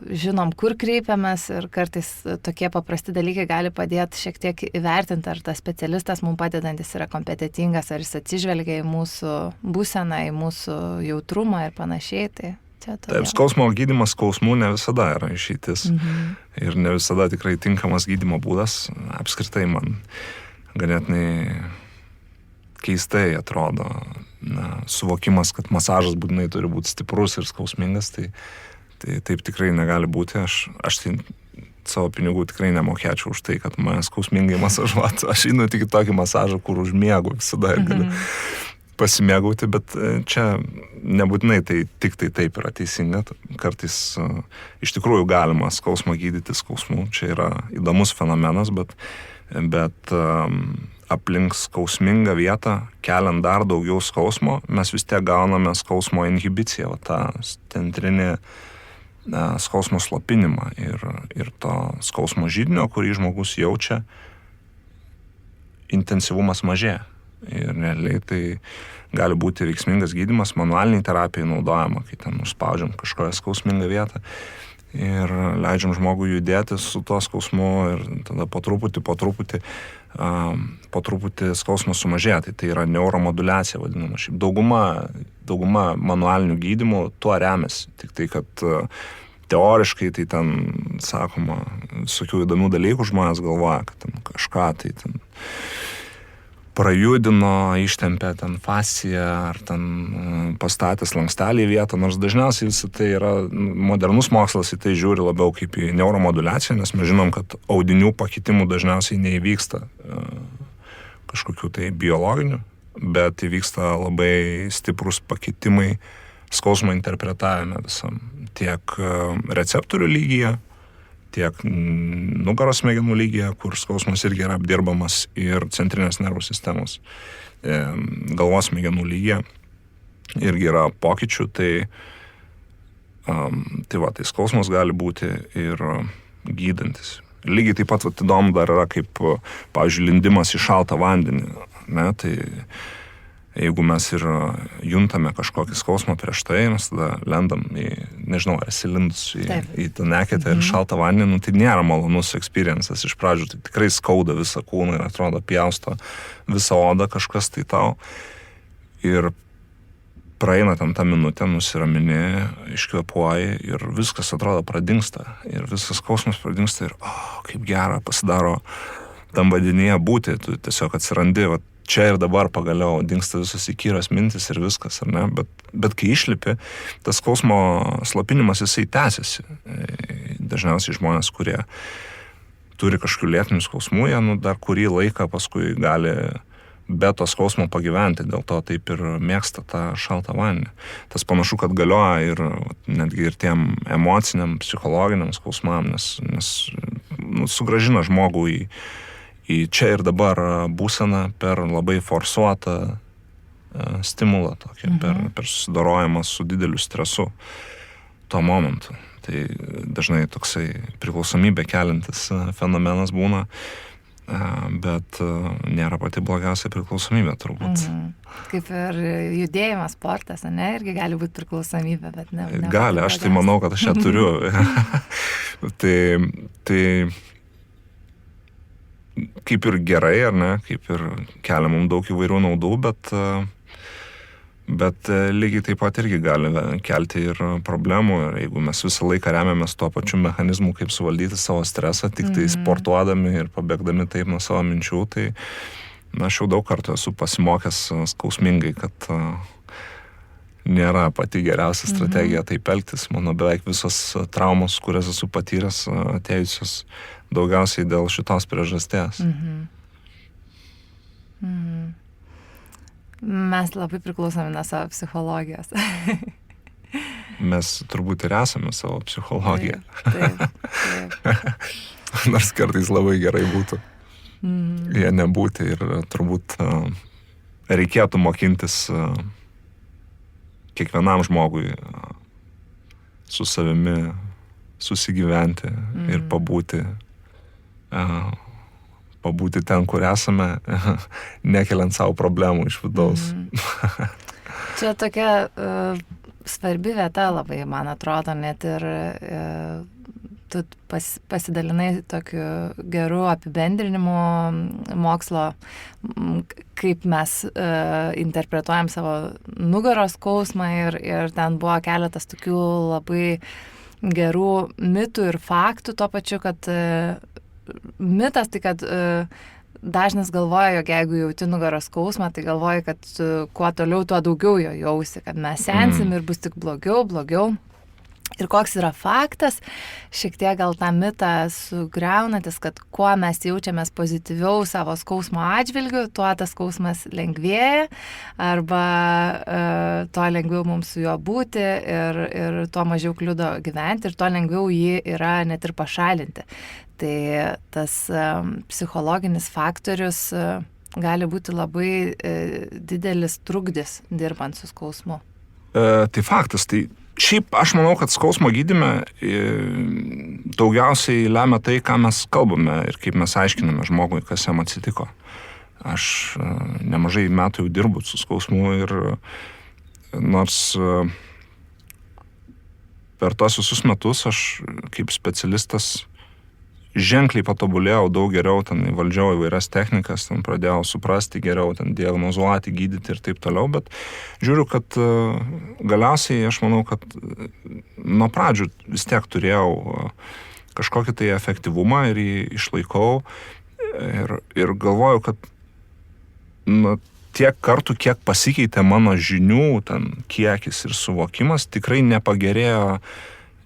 žinom, kur kreipiamės ir kartais tokie paprasti dalykai gali padėti šiek tiek įvertinti, ar tas specialistas mums padedantis yra kompetentingas, ar jis atsižvelgia į mūsų būseną, į mūsų jautrumą ir panašiai. Taip, skausmo gydymas skausmų ne visada yra išeitis ir ne visada tikrai tinkamas gydymo būdas. Apskritai man ganėtinai keistai atrodo suvokimas, kad masažas būtinai turi būti stiprus ir skausmingas, tai taip tikrai negali būti. Aš tai savo pinigų tikrai nemokėčiau už tai, kad mane skausmingai masažuotų. Aš einu tik į tokį masažą, kur užmiegu visada ir galiu pasimėgauti, bet čia nebūtinai tai tik tai taip yra teisinga. Kartais iš tikrųjų galima skausmą gydyti skausmų. Čia yra įdomus fenomenas, bet aplink skausmingą vietą, keliant dar daugiau skausmo, mes vis tiek gauname skausmo inhibiciją, tą centrinį skausmo slopinimą ir to skausmo židinio, kurį žmogus jaučia, intensyvumas mažėja. Ir realiai tai gali būti veiksmingas gydymas, manualiniai terapijai naudojama, kai ten užspaudžiam kažkokią skausmingą vietą ir leidžiam žmogui judėti su tuo skausmu ir tada po truputį skausmas sumažėja. Tai yra neuromoduliacija vadinama. Šiaip dauguma manualinių gydymų tuo remiasi. Tik tai, kad teoriškai tai ten, sakoma, visokių įdomių dalykų žmonės galvoja, kad ten kažką tai ten prajudino, ištempė ten fasciją ar ten pastatęs lankstelį į vietą, nors dažniausiai visi tai yra modernus mokslas, į tai žiūri labiau kaip į neuromoduliaciją, nes mes žinom, kad audinių pakitimų dažniausiai neįvyksta kažkokių tai biologinių, bet įvyksta labai stiprus pakitimai skausmo interpretavime visam, tiek receptorių lygyje, tiek nugaros smegenų lygyje, kur skausmas irgi yra apdirbamas, ir centrinės nervų sistemos galvos smegenų lygyje irgi yra pokyčių, tai skausmas gali būti ir gydantis. Lygiai taip pat įdomu dar yra, kaip, pavyzdžiui, lindimas į šaltą vandenį, ne, tai jeigu mes ir juntame kažkokį skausmą prieš tai, mes tada lendam į, nežinau, ar esi lindus į tą neketę ir šaltą vandenį, tai nėra malonus experiences iš pradžių, tai tikrai skauda visą kūną ir atrodo pjausto visą odą kažkas tai tau. Ir praeina ten tą minutę, nusiramini, iškvėpuoji ir viskas atrodo pradingsta. Ir visas skausmas pradingsta ir kaip gera pasidaro tam vandenyje būti, tu tiesiog atsirandi, čia ir dabar pagaliau dingsta visos įkyrios mintis ir viskas, ar ne? Bet kai išlipi, tas skausmo slopinimas jisai tęsiasi. Dažniausiai žmonės, kurie turi kažkokių lėtinių skausmų, jie dar kurį laiką paskui gali be to skausmo pagyventi, dėl to taip ir mėgsta tą šaltą vandenį. Tas panašu, kad galioja ir netgi ir tiem emociniam, psichologiniam skausmam, nes sugrąžina žmogų į čia ir dabar būseną per labai forsuotą stimulą, tokį, per susidorojimą su dideliu stresu tuo momentu. Tai dažnai toksai priklausomybė keliantis fenomenas būna, bet nėra pati blogiausia priklausomybė turbūt. Kaip ir judėjimas, sportas, ne, irgi gali būti priklausomybė, bet ne. Gali, aš tai manau, kad aš ją turiu. Tai kaip ir gerai, ar ne, kaip ir kelia mums daug įvairių naudų, bet lygiai taip pat irgi gali kelti ir problemų. Ir jeigu mes visą laiką remiamės tuo pačiu mechanizmu, kaip suvaldyti savo stresą, tik tai sportuodami ir pabėgdami taip nuo savo minčių, tai aš jau daug kartų esu pasimokęs skausmingai, kad nėra pati geriausia strategija taip elgtis. Mano beveik visos traumos, kurias esu patyręs, atėjusios daugiausiai dėl šitos priežasties. Mes labai priklausomi nuo savo psichologijos. Mes turbūt ir esame savo psichologija. Taip. Nors kartais labai gerai būtų jie nebūti ir turbūt reikėtų mokintis kiekvienam žmogui su savimi susigyventi ir pabūti pabūti ten, kur esame, nekeliant savo problemų iš vidaus. Čia tokia svarbi vieta labai, man atrodo, net ir tu pasidalinai tokiu geru apibendrinimu mokslo, kaip mes interpretuojam savo nugaros skausmą ir ten buvo keletas tokių labai gerų mitų ir faktų, tuo pačiu, kad mitas tai, kad dažnas galvoja, jog jeigu jauti nugaros skausmą, tai galvoja, kad kuo toliau, tuo daugiau jo jausi, kad mes sensim ir bus tik blogiau. Ir koks yra faktas, šiek tiek gal tą mitą sugriaunantis, kad kuo mes jaučiamės pozityviau savo skausmo atžvilgiu, tuo tas skausmas lengvėja, arba tuo lengviau mums su juo būti ir tuo mažiau kliudo gyventi ir tuo lengviau jį yra net ir pašalinti. Tai tas psichologinis faktorius gali būti labai didelis trukdis dirbant su skausmu. Tai faktas, tai šiaip aš manau, kad skausmo gydyme daugiausiai lemia tai, ką mes kalbame ir kaip mes aiškiname žmogui, kas jam atsitiko. Aš nemažai metų jau dirbu su skausmu ir nors per tos visus metus aš kaip specialistas ženkliai patobulėjau, daug geriau ten įvaldžiau įvairias technikas, ten pradėjau suprasti geriau, ten diagnozuoti, gydyti ir taip toliau, bet žiūriu, kad galiausiai aš manau, kad nuo pradžių vis tiek turėjau kažkokį tai efektyvumą ir jį išlaikau ir galvoju, kad tiek kartų, kiek pasikeitė mano žinių, ten kiekis ir suvokimas, tikrai nepagerėjo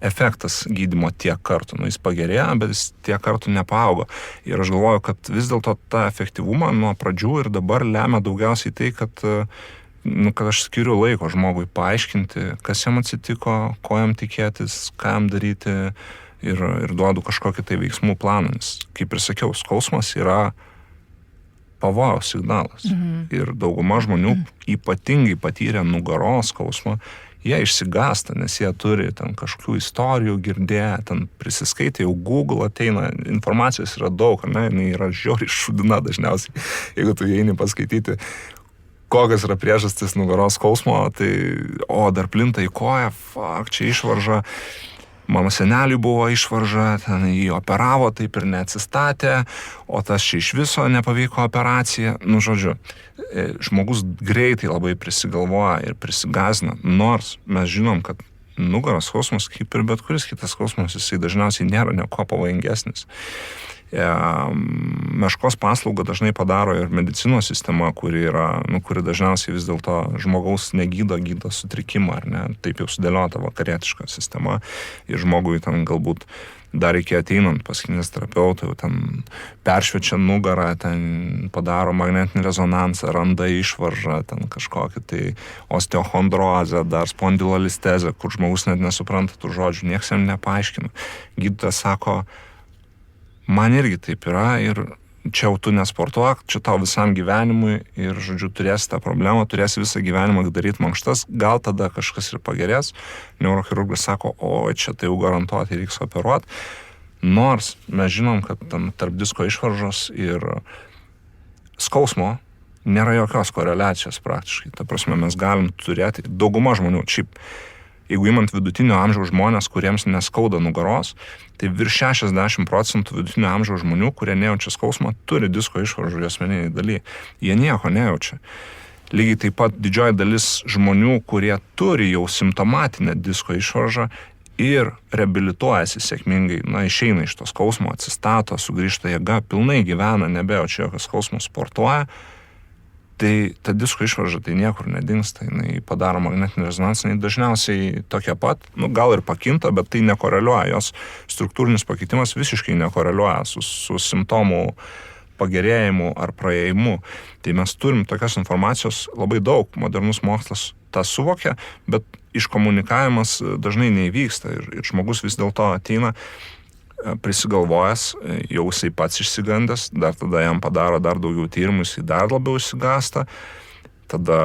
efektas gydymo tiek kartų. Jis pagerėjo, bet jis tiek kartų nepaaugo. Ir aš galvoju, kad vis dėlto tą efektyvumą nuo pradžių ir dabar lemia daugiausiai tai, kad aš skiriu laiko žmogui paaiškinti, kas jam atsitiko, ko jam tikėtis, ką jam daryti ir duodu kažkokį tai veiksmų planą. Nes, kaip ir sakiau, skausmas yra pavojaus signalas. Ir dauguma žmonių ypatingai patyrę nugaros skausmą, jie išsigąsta, nes jie turi ten kažkokių istorijų girdėję, ten prisiskaitė, jau Google ateina, informacijos yra daug, ne, jinai yra žiauriai šūdina dažniausiai, jeigu tu eini paskaityti, kokios yra priežastis nugaros skausmo, tai, dar plinta į koją, čia išvarža, mano seneliui buvo išvarža, ten jį operavo, taip ir neatsistatė, o tas čia iš viso nepavyko operacija. Žodžiu, žmogus greitai labai prisigalvoja ir prisigazina, nors mes žinom, kad nugaros skausmas, kaip ir bet kuris kitas skausmas, jisai dažniausiai nėra nieko pavojingesnis. Meškos paslaugą dažnai padaro ir medicinos sistema, kuri dažniausiai vis dėlto žmogaus negydo sutrikimą, ar ne, taip jau sudėliota vakarietiška sistema ir žmogui ten galbūt dar reikia ateinant pas kineziterapeutą, jau ten peršviečia nugarą, ten padaro magnetinį rezonansą, randa išvaržą, ten kažkokį tai osteochondrozę, dar spondilolistezę, kur žmogus net nesupranta tų žodžių, nieks jam nepaaiškina. Gydytojas sako, man irgi taip yra ir čia jau tu nesportuok, čia tau visam gyvenimui ir, žodžiu, turėsi tą problemą, turėsi visą gyvenimą daryti mankštas, gal tada kažkas ir pagerės. Neurochirurgas sako, čia tai jau garantuoti reiks operuoti. Nors mes žinom, kad tarp disko išvaržos ir skausmo nėra jokios koreliacijos praktiškai. Ta prasme, mes galim turėti, dauguma žmonių, šiaip, jeigu imant vidutinio amžiaus žmonės, kuriems neskauda nugaros, tai virš 60% vidutinio amžiaus žmonių, kurie nejaučia skausmą, turi disko išvaržų juosmeniniai daly. Jie nieko nejaučia. Lygiai taip pat didžioji dalis žmonių, kurie turi jau simptomatinę disko išvaržą ir reabilituojasi sėkmingai, išeina iš to skausmo, atsistato, sugrįžta jėga, pilnai gyvena, nebejaučia jokio skausmo, sportuoja, tai ta disko išvarža tai niekur nedingsta, jinai padaro magnetinį rezonansą, jinai dažniausiai tokia pat, gal ir pakinta, bet tai nekoreliuoja, jos struktūrinis pakeitimas visiškai nekoreliuoja su simptomų pagerėjimu ar praėjimu. Tai mes turim tokios informacijos labai daug, modernus mokslas tą suvokia, bet iškomunikavimas dažnai neįvyksta ir žmogus vis dėlto ateina prisigalvojęs, jau jisai pats išsigandęs, dar tada jam padaro dar daugiau tyrimų, jisai dar labiau išsigąsta, tada,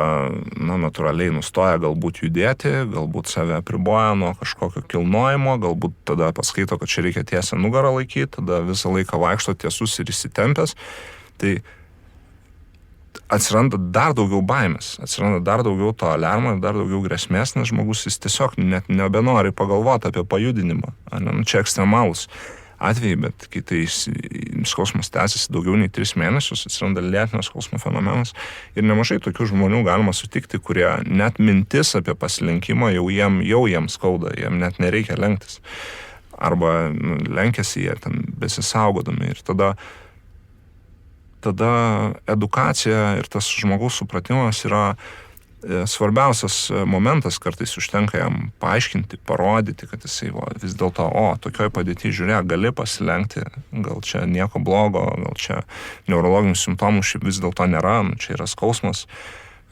natūraliai nustoja galbūt judėti, galbūt save apriboja nuo kažkokio kilnojimo, galbūt tada paskaito, kad čia reikia tiesią nugarą laikyti, tada visą laiką vaikšto tiesus ir įsitempęs. Tai atsiranda dar daugiau baimės, atsiranda dar daugiau to aliarmo ir dar daugiau grėsmės, nes žmogus jis tiesiog net nebenori pagalvoti apie pajudinimą. Čia ekstremalus atvejai, bet kai tai skausmas tęsiasi daugiau nei 3 mėnesius, atsiranda lėtinio skausmo fenomenas ir nemažai tokių žmonių galima sutikti, kurie net mintis apie pasilenkimą jau jiem skauda, jiem net nereikia lenktis. Arba lenkiasi jie ten besisaugodami ir tada edukacija ir tas žmogaus supratimas yra svarbiausias momentas, kartais užtenka jam paaiškinti, parodyti, kad jisai vis dėlto, tokioj padėtyje žiūrėk, gali pasilenkti, gal čia nieko blogo, gal čia neurologinių simptomų šiaip vis dėlto nėra, čia yra skausmas.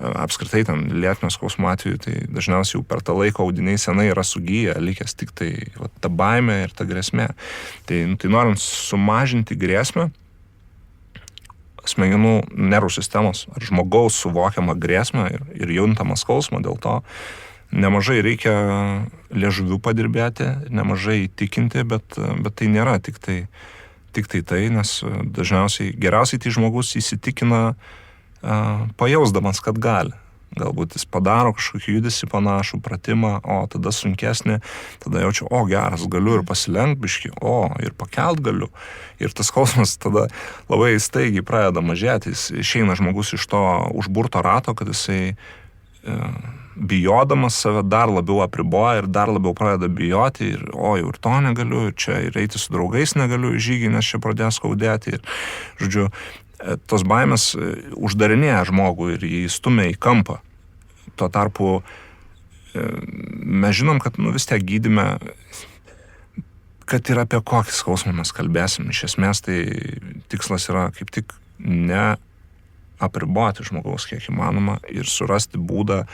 Apskritai ten lėtinio skausmo atveju, tai dažniausiai jau per tą laiką audiniai senai yra sugyję, likęs tik tai ta baimė ir ta grėsmė. Tai norint sumažinti grėsmę, smegenų nervų sistemos ar žmogaus suvokiamą grėsmę ir juntamą skausmą, dėl to nemažai reikia liežuvių padirbėti, nemažai įtikinti, bet tai nėra tik tai, nes dažniausiai geriausiai tai žmogus įsitikina pajausdamas, kad gali. Galbūt jis padaro kažkokį judesį panašų, pratimą, tada sunkesnį, tada jaučiu, geras, galiu ir pasilenkt biškį, ir pakelt galiu. Ir tas skausmas tada labai staigiai pradeda mažėti, jis išeina žmogus iš to užburto rato, kad jisai bijodamas save dar labiau apriboja ir dar labiau pradeda bijoti ir jau ir to negaliu, ir čia ir eiti su draugais negaliu į žygį, nes čia pradės skaudėti. Ir, žodžiu, tos baimės uždarinėja žmogų ir jį stumia į kampą. Tuo tarpu mes žinom, kad vis tiek gydyme, kad ir apie kokį skausmą mes kalbėsim. Iš esmės tai tikslas yra kaip tik ne apriboti žmogaus kiek įmanoma ir surasti būdą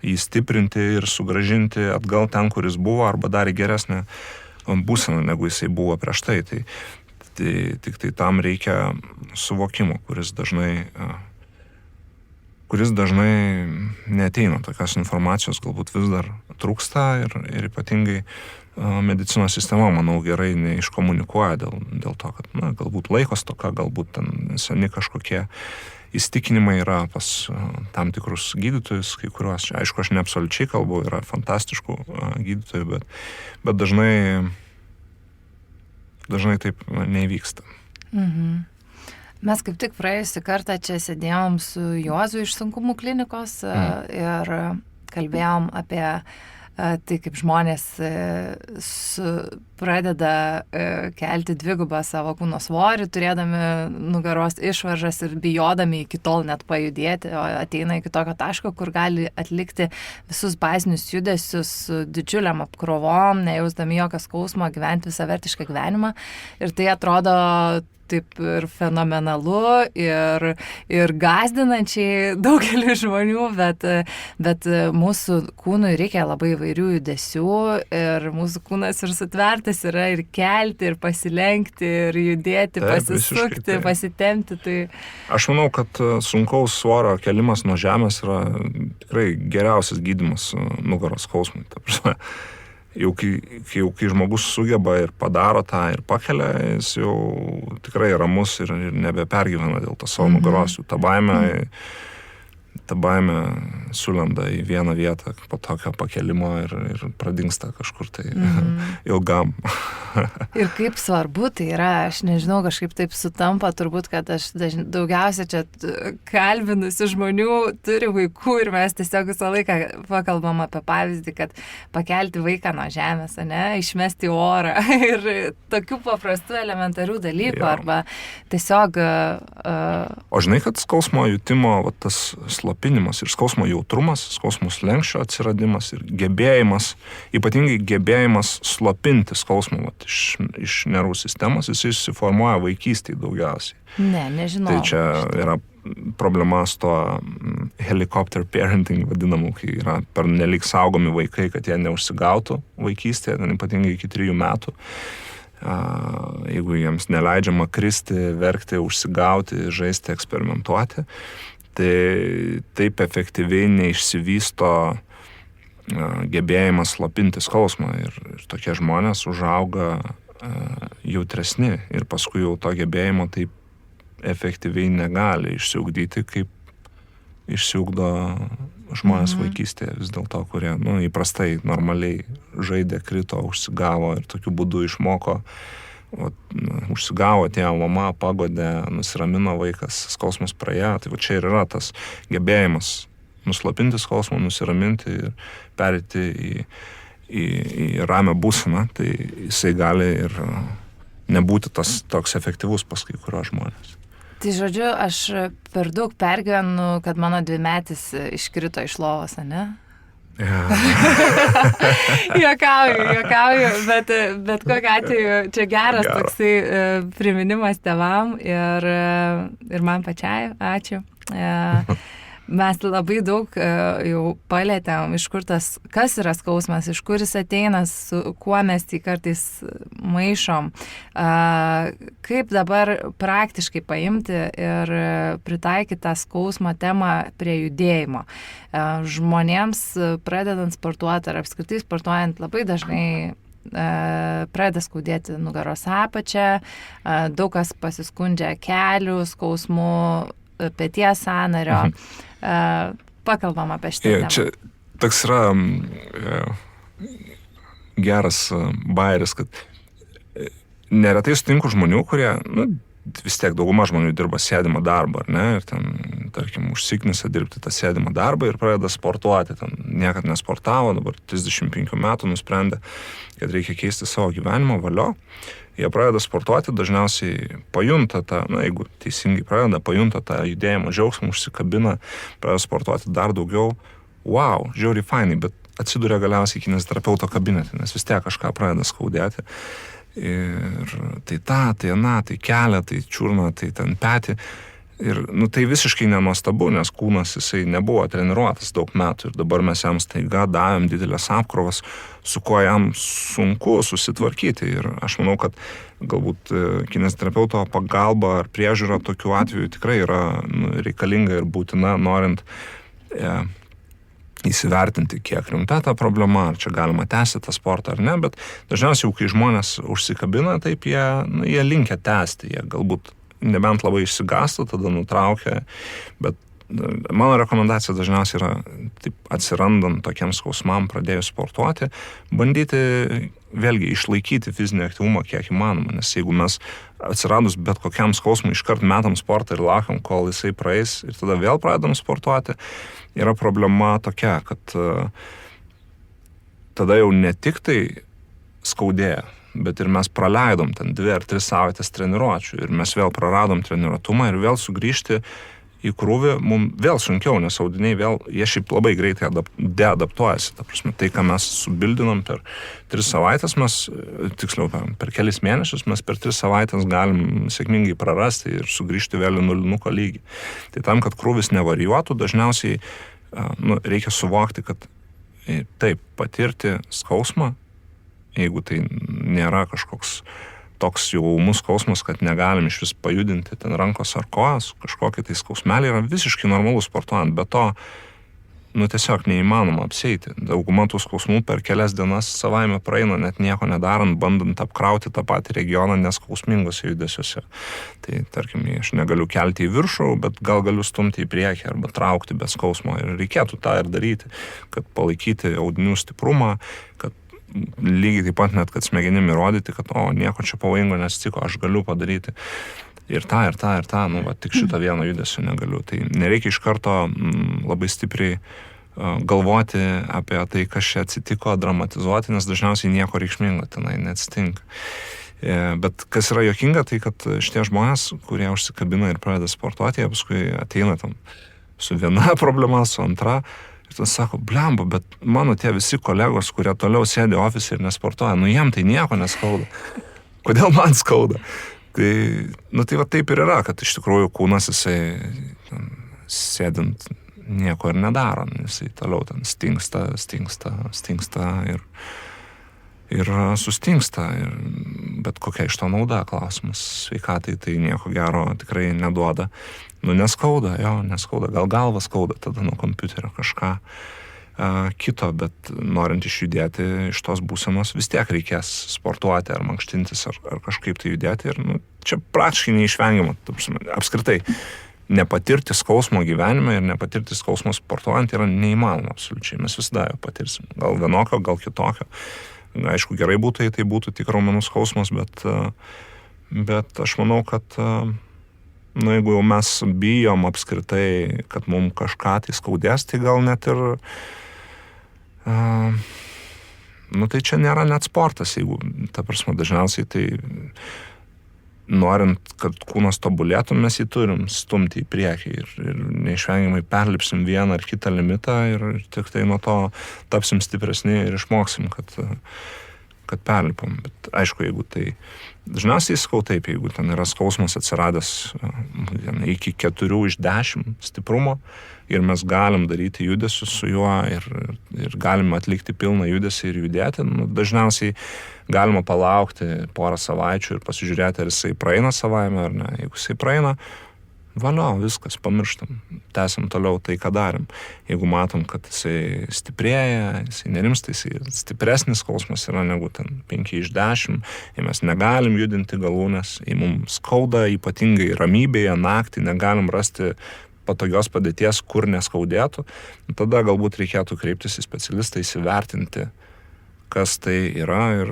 jį stiprinti ir sugrąžinti atgal ten, kur jis buvo, arba dar į geresnę būseną, negu jisai buvo prieš tai. Tai tik tai tam reikia suvokimo, kuris dažnai neateina. Tokios informacijos galbūt vis dar trūksta ir ypatingai medicinos sistema, manau, gerai neiškomunikuoja dėl to, kad galbūt laiko stoka, galbūt ten seni kažkokie įsitikinimai yra pas tam tikrus gydytojus, kai kuriuos, aišku, aš ne absoliučiai kalbu, yra fantastiškų gydytojų, bet dažnai taip neįvyksta. Mhm. Mes kaip tik praėjusį kartą čia sėdėjom su Juozu iš Sunkumų klinikos ir kalbėjom apie tai, kaip žmonės pradeda kelti dvigubą savo kūno svorį, turėdami nugaros išvaržas ir bijodami iki tol net pajudėti, o ateina iki tokio taško, kur gali atlikti visus bazinius judesius su didžiuliam apkrovom, nejausdami jokio skausmo, gyventi visavertišką gyvenimą. Ir tai atrodo taip ir fenomenalu, ir gąsdinančiai daugeliu žmonių, bet mūsų kūnui reikia labai įvairių judesių ir mūsų kūnas ir sutvertas yra ir kelti, ir pasilenkti, ir judėti, pasisukti, pasitempti. Tai... Aš manau, kad sunkaus svorio kelimas nuo žemės yra tikrai geriausias gydymas nugaros skausmui. Ta prasme, jau kai žmogus sugeba ir padaro tą ir pakelia, jis jau tikrai ramus ir nebepergyvena dėl to savo nugaros. Ta baimė sulenda į vieną vietą po tokio pakelimo ir pradingsta kažkur tai ilgam. Ir kaip svarbu tai yra, aš nežinau, kažkaip taip sutampa, turbūt, kad aš daugiausia čia kalbinusių žmonių turi vaikų ir mes tiesiog visą laiką pakalbam apie pavyzdį, kad pakelti vaiką nuo žemės, išmesti orą ir tokių paprastų elementarių dalykų, arba tiesiog... O žinai, kad skausmo jutimo tas slopinimas ir skausmo jautrumas, skausmo slenksčio atsiradimas ir gebėjimas, ypatingai gebėjimas slopinti skausmą iš nervų sistemos, jis susiformuoja vaikystėje daugiausiai. Nežinau. Tai čia yra problema su to helicopter parenting vadinamu, kai yra pernelyg saugomi vaikai, kad jie neužsigautų vaikystėje, ypatingai iki 3 metų. Jeigu jiems neleidžiama kristi, verkti, užsigauti, žaisti, eksperimentuoti, tai taip efektyviai neišsivysto gebėjimas slopinti skausmą ir tokie žmonės užauga jautresni ir paskui jau to gebėjimo taip efektyviai negali išsiugdyti, kaip išsiugdo žmonės vaikystėje vis dėlto, kurie įprastai normaliai žaidė, krito, užsigavo ir tokiu būdu išmoko. Užsigavo, atėjo mama, pagodė, nusiramino vaikas, skausmas praėjo. Tai čia ir yra tas gebėjimas nuslopinti skausmą, nusiraminti ir perėti į ramią būseną. Tai jisai gali ir nebūti toks efektyvus pas kai kuriuos žmonės. Tai žodžiu, aš per daug pergyvenu, kad mano 2-metis iškrito iš lovos, ne? Juokauju, bet kokiu atveju čia geras toksai priminimas tėvam ir man pačiai, ačiū. Mes labai daug jau palėtėm, iš kur kas yra skausmas, iš kur jis ateina, su kuo mes jį kartais maišom. Kaip dabar praktiškai paimti ir pritaikyti tą skausmo temą prie judėjimo. Žmonėms pradedant sportuoti ar apskritai sportuojant labai dažnai pradeda skaudėti nugaros apačią, daug kas pasiskundžia kelių skausmų, peties sąnario. Pakalbam apie šitą temą. Čia toks yra geras bairis, kad neretai sutinku žmonių, kurie, vis tiek dauguma žmonių dirba sėdimą darbą, ar ne, ir ten, tarkim, užsiknisa dirbti tą sėdimą darbą ir pradeda sportuoti, ten niekad nesportavo, dabar 35 metų nusprendė, kad reikia keisti savo gyvenimo, valio. Jie pradeda sportuoti, dažniausiai pajunta tą, jeigu teisingai pradeda, pajunta tą judėjimo džiaugsmą, užsikabina, pradeda sportuoti dar daugiau. Wow, žiauriai fainai, bet atsiduria galiausiai kineziterapeuto kabinete, nes vis tiek kažką pradeda skaudėti. Ir tai tai ana, tai kelia, tai čiurna, tai ten petį. Ir tai visiškai nenuostabu, nes kūnas jisai nebuvo treniruotas daug metų ir dabar mes jam staiga davėm didelės apkrovas, su kuo jam sunku susitvarkyti. Ir aš manau, kad galbūt kineziterapeuto pagalba ar priežiūra tokiu atveju tikrai yra reikalinga ir būtina, norint įsivertinti, kiek rimta ta problema, ar čia galima tęsti tą sportą ar ne, bet dažniausiai, kai žmonės užsikabina, taip jie linkę tęsti, jie galbūt nebent labai išsigąsta, tada nutraukia, bet mano rekomendacija dažniausiai yra, taip atsirandant tokiam skausmam, pradėjus sportuoti, bandyti vėlgi išlaikyti fizinį aktyvumą kiek įmanoma, nes jeigu mes atsiradus bet kokiam skausmui iškart metam sportą ir laukiam, kol jisai praeis ir tada vėl pradedam sportuoti, yra problema tokia, kad tada jau ne tik tai skaudėja, bet ir mes praleidom ten 2 ar 3 savaitės treniruočių ir mes vėl praradom treniruotumą ir vėl sugrįžti į krūvį mums vėl sunkiau, nes audiniai vėl, jie šiaip labai greitai deadaptuojasi. Ta prasme, tai, ką mes subildinom per 3 savaitės, tiksliau per kelis mėnesius, mes per 3 savaitės galim sėkmingai prarasti ir sugrįžti vėl į nulinuko lygį. Tai tam, kad krūvis nevarijuotų, dažniausiai reikia suvokti, kad taip, patirti skausmą, jeigu tai nėra kažkoks toks jau ūmus skausmas, kad negalim iš vis pajudinti ten rankos ar kojos, kažkokie tai skausmeliai yra visiškai normalus sportuojant, bet to, tiesiog neįmanoma apsieiti. Dauguma tų skausmų per kelias dienas savaime praeina, net nieko nedarant, bandant apkrauti tą patį regioną neskausmingose judesiuose. Tai, tarkim, aš negaliu kelti į viršų, bet gal galiu stumti į priekį arba traukti be skausmo ir reikėtų tą ir daryti, kad palaikyti audinių stiprumą, kad lygiai taip pat net, kad smegenim įrodyti, kad nieko čia pavojingo nesitiko, aš galiu padaryti ir tą, tik šitą vieną judesį negaliu. Tai nereikia iš karto labai stipriai galvoti apie tai, kas čia atsitiko, dramatizuoti, nes dažniausiai nieko reikšmingo tenai neatsitinka. Bet kas yra juokinga, tai kad šitie žmonės, kurie užsikabina ir pradeda sportuoti, jie paskui ateina tam su viena problema, su antra. Ir tas sako, blemba, bet mano tie visi kolegos, kurie toliau sėdi ofise ir nesportuoja, jiem tai nieko neskauda. Kodėl man skauda? Tai, tai va taip ir yra, kad iš tikrųjų kūnas jisai sėdint nieko ir nedaro, jisai toliau ten stingsta ir sustingsta. Bet kokia iš to nauda, klausimas sveikatai tai nieko gero tikrai neduoda. Neskauda, neskauda, gal galva skauda tada nuo kompiuterio kažką kito, bet norint išjudėti iš tos būsenos vis tiek reikės sportuoti ar mankštintis ar kažkaip tai judėti ir čia praktiškai neišvengiama, apskritai. Nepatirti skausmo gyvenime ir nepatirti skausmo sportuojant yra neįmanoma absoliučiai. Mes visada jo patirsim. Gal vienokio, gal kitokio. Aišku, gerai būtų, jei tai būtų tik raumenų skausmas, bet aš manau, kad jeigu jau mes bijom apskritai, kad mums kažką tai skaudės, tai gal net ir tai čia nėra net sportas, jeigu, ta prasme, dažniausiai tai norint, kad kūnas tobulėtų, mes jį turim stumti į priekį ir neišvengiamai perlipsim vieną ar kitą limitą ir tik tai nuo to tapsim stipresni ir išmoksim, kad perlipam. Bet aišku, jeigu tai dažniausiai sakau taip, jeigu ten yra skausmas atsiradęs iki 4 iš 10 stiprumo ir mes galim daryti judesius su juo ir galim atlikti pilną judesį ir judėti, dažniausiai galima palaukti porą savaičių ir pasižiūrėti, ar jisai praeina savaime ar ne. Jeigu jisai praeina, valio, viskas, pamirštam, tęsiam toliau tai, ką darim. Jeigu matom, kad jisai stiprėja, jisai nerimsta, jisai stipresnis skausmas yra negu ten 5 iš 10, jei mes negalim judinti galūnės, jei mums skauda, ypatingai ramybėje, naktį negalim rasti patogios padėties, kur neskaudėtų, tada galbūt reikėtų kreiptis į specialistą, įsivertinti, kas tai yra ir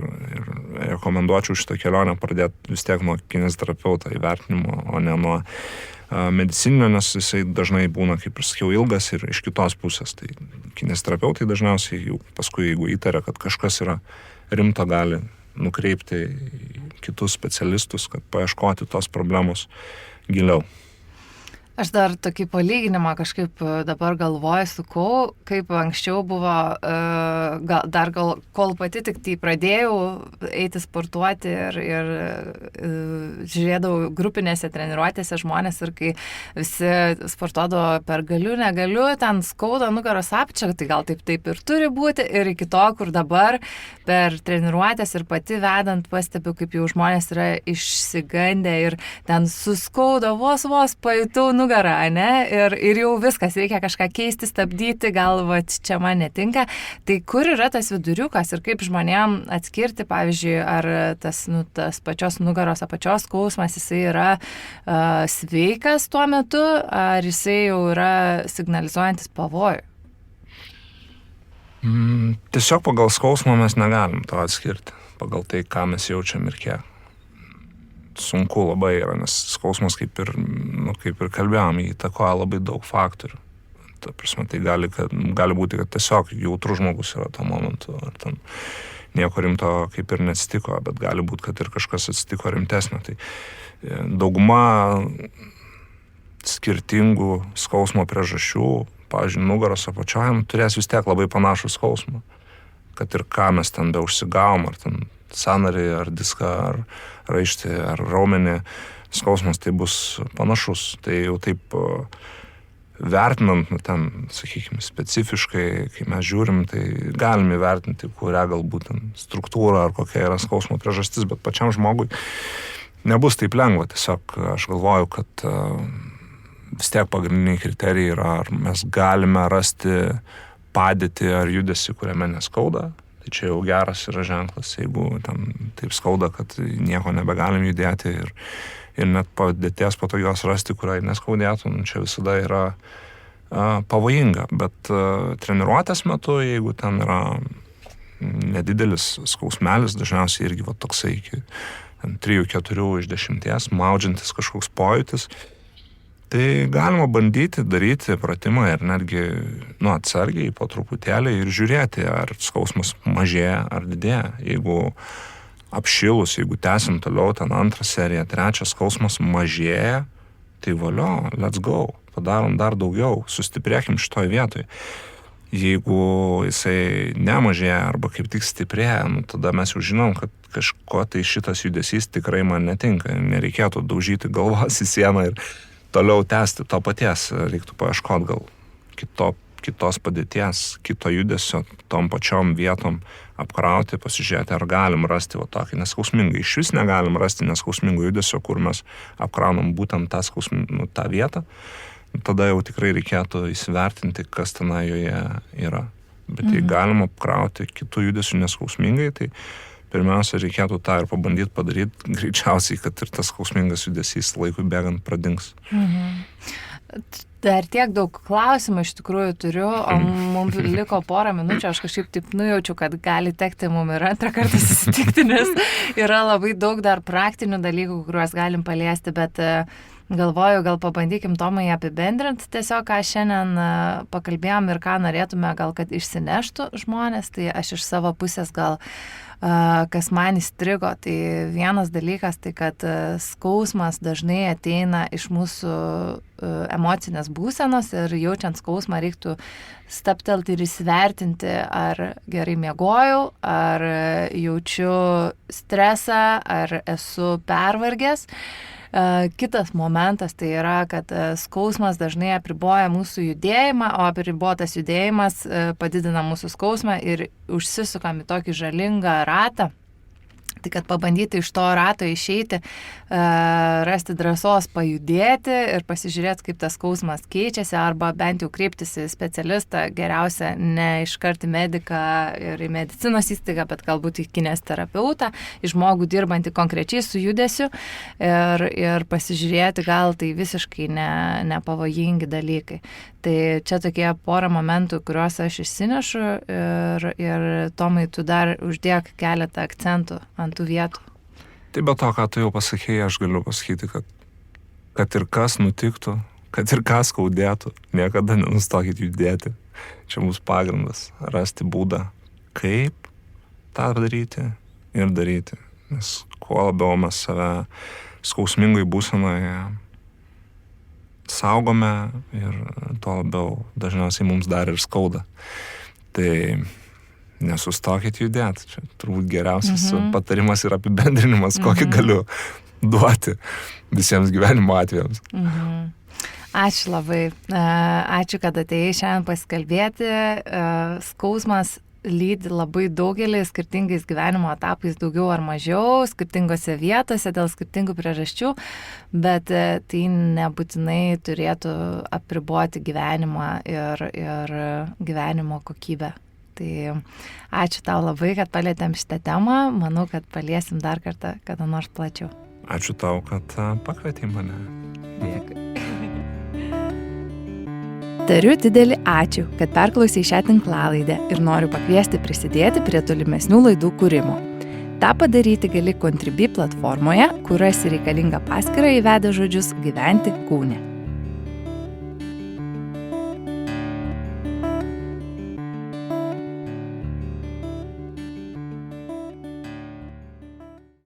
rekomenduočiau šitą kelionę pradėti vis tiek nuo kineziterapeuto įvertinimo, o ne nuo medicininio, nes jisai dažnai būna, kaip ir sakiau, ilgas ir iš kitos pusės. Tai kineziterapeutai dažniausiai jau paskui, jeigu įtaria, kad kažkas yra rimto, gali nukreipti į kitus specialistus, kad paieškoti tos problemos giliau. Aš dar tokį palyginimą kažkaip dabar galvoju, sukau, kaip anksčiau buvo, kol pati tik tai pradėjau eiti sportuoti ir žiūrėdavau grupinėse treniruotėse žmonės ir kai visi sportuodavo per galiu, negaliu, ten skauda nugaros apačią, tai gal taip ir turi būti ir iki to, kur dabar per treniruotės ir pati vedant pastebiu, kaip jau žmonės yra išsigandę ir ten suskauda, vos pajutau nugarą, ne? Ir jau viskas, reikia kažką keisti, stabdyti, gal čia man netinka. Tai kur yra tas viduriukas ir kaip žmonėm atskirti, pavyzdžiui, ar tas pačios nugaros apačios skausmas, jisai yra sveikas tuo metu, ar jisai jau yra signalizuojantis pavojų? Tiesiog pagal skausmą mes negalim to atskirti, pagal tai, ką mes jaučiam ir kiek. Sunku labai yra, nes skausmas kaip ir kalbėjom, įtakoja labai daug faktorių. Ta prasme, tai gali būti, kad tiesiog jautrus žmogus yra tuo momentu, ar ten nieko rimto kaip ir neatsitiko, bet gali būti, kad ir kažkas atsitiko rimtesnio. Tai dauguma skirtingų skausmo priežasčių, pavyzdžiui, nugaros apačioje, turės vis tiek labai panašų skausmą. Kad ir ką mes ten be užsigavom, ar ten sąnarį, ar diską, ar raištį, ar raumenį, skausmas tai bus panašus. Tai jau taip vertinant, ten, sakykime, specifiškai, kai mes žiūrim, tai galim įvertinti, kurią galbūt struktūrą ar kokia yra skausmo priežastis, bet pačiam žmogui nebus taip lengva. Tiesiog aš galvoju, kad vis tiek pagrindiniai kriterijai yra, ar mes galime rasti padėtį ar judesį, kuriame neskauda. Tai čia jau geras yra ženklas, jeigu ten taip skauda, kad nieko nebegalim judėti ir net padėties patogios rasti, kuriai neskaudėtų, čia visada yra pavojinga. Bet treniruotės metu, jeigu ten yra nedidelis skausmelis, dažniausiai irgi toksai iki 3-4 iš 10, maudžiantis kažkoks pojūtis, tai galima bandyti daryti pratimą ir netgi atsargiai po truputėlį ir žiūrėti, ar skausmas mažėja ar didėja. Jeigu apšilus, jeigu tęsim toliau ten 2 seriją, 3 skausmas mažėja, tai valio, let's go, padarom dar daugiau, sustiprėkim šitoj vietoj. Jeigu jisai nemažėja arba kaip tik stiprėja, tada mes jau žinom, kad kažko tai šitas judesys tikrai man netinka. Nereikėtų daužyti galvos į sieną ir toliau tęsti to paties, reiktų paieškoti gal kitos padėties, kito judesio, tom pačiom vietom apkrauti, pasižiūrėti, ar galim rasti tokį neskausmingą. Iš vis negalim rasti neskausmingo judesio, kur mes apkraunam būtent tą vietą. Tada jau tikrai reikėtų įsivertinti, kas tenai joje yra. Bet jei galim apkrauti kitų judesių neskausmingai, tai pirmiausia, reikėtų tą ir pabandyti padaryti, greičiausiai, kad ir tas skausmingas judesys laikui bėgant pradings. Dar tiek daug klausimų iš tikrųjų turiu, o mums liko porą minučių, aš kažkaip taip nujaučiu, kad gali tekti mums ir antrą kartą susitikti, nes yra labai daug dar praktinių dalykų, kuriuos galim paliesti, bet galvoju, gal pabandykim Tomai apibendrinti tiesiog, ką šiandien pakalbėjom ir ką norėtume gal, kad išsineštų žmonės, tai aš iš savo pusės gal kas man įstrigo, tai vienas dalykas, tai kad skausmas dažnai ateina iš mūsų emocinės būsenos ir jaučiant skausmą reiktų stabtelti ir įsivertinti, ar gerai miegojau, ar jaučiu stresą, ar esu pervargęs. Kitas momentas tai yra, kad skausmas dažnai apriboja mūsų judėjimą, o apribotas judėjimas padidina mūsų skausmą ir užsisukam į tokį žalingą ratą. Tai kad pabandyti iš to rato išeiti, rasti drąsos pajudėti ir pasižiūrėti, kaip tas skausmas keičiasi, arba bent jau kreiptis į specialistą, geriausia ne iškart į mediką ir į medicinos įstaigą, bet galbūt į kineziterapeutą, į žmogų dirbantį konkrečiai su judesiu ir pasižiūrėti, gal tai visiškai nepavojingi dalykai. Tai čia tokie porą momentų, kuriuos aš išsinešu ir Tomai, tu dar uždėk keletą akcentų ant tų vietų. Tai be to, ką tu jau pasakėjai, aš galiu pasakyti, kad ir kas nutiktų, kad ir kas skaudėtų, niekada nenustokit judėti. Čia mūsų pagrindas - rasti būdą, kaip tą daryti ir daryti. Nes kuo labiau mes save skausmingai būsenoje saugome ir tuo labiau dažniausiai mums dar ir skauda. Tai nesustokit judėti. Čia turbūt geriausias patarimas ir apibendrinimas, kokį galiu duoti visiems gyvenimo atvejams. Ačiū labai. Ačiū, kad atėjai šiandien pasikalbėti. Skausmas lydi labai daugelį skirtingais gyvenimo etapais, daugiau ar mažiau, skirtingose vietose, dėl skirtingų priežasčių, bet tai nebūtinai turėtų apriboti gyvenimą ir gyvenimo kokybę. Tai ačiū tau labai, kad palietėm šitą temą. Manau, kad paliesim dar kartą, kada nors plačiau. Ačiū tau, kad pakvietei mane. Dėkui. Tariu didelį ačiū, kad perklausei šią tinklalaidę ir noriu pakviesti prisidėti prie tolimesnių laidų kūrimo. Ta padaryti gali Contribui platformoje, kur rasi reikalingą paskyrą įvedę žodžius gyventi kūne.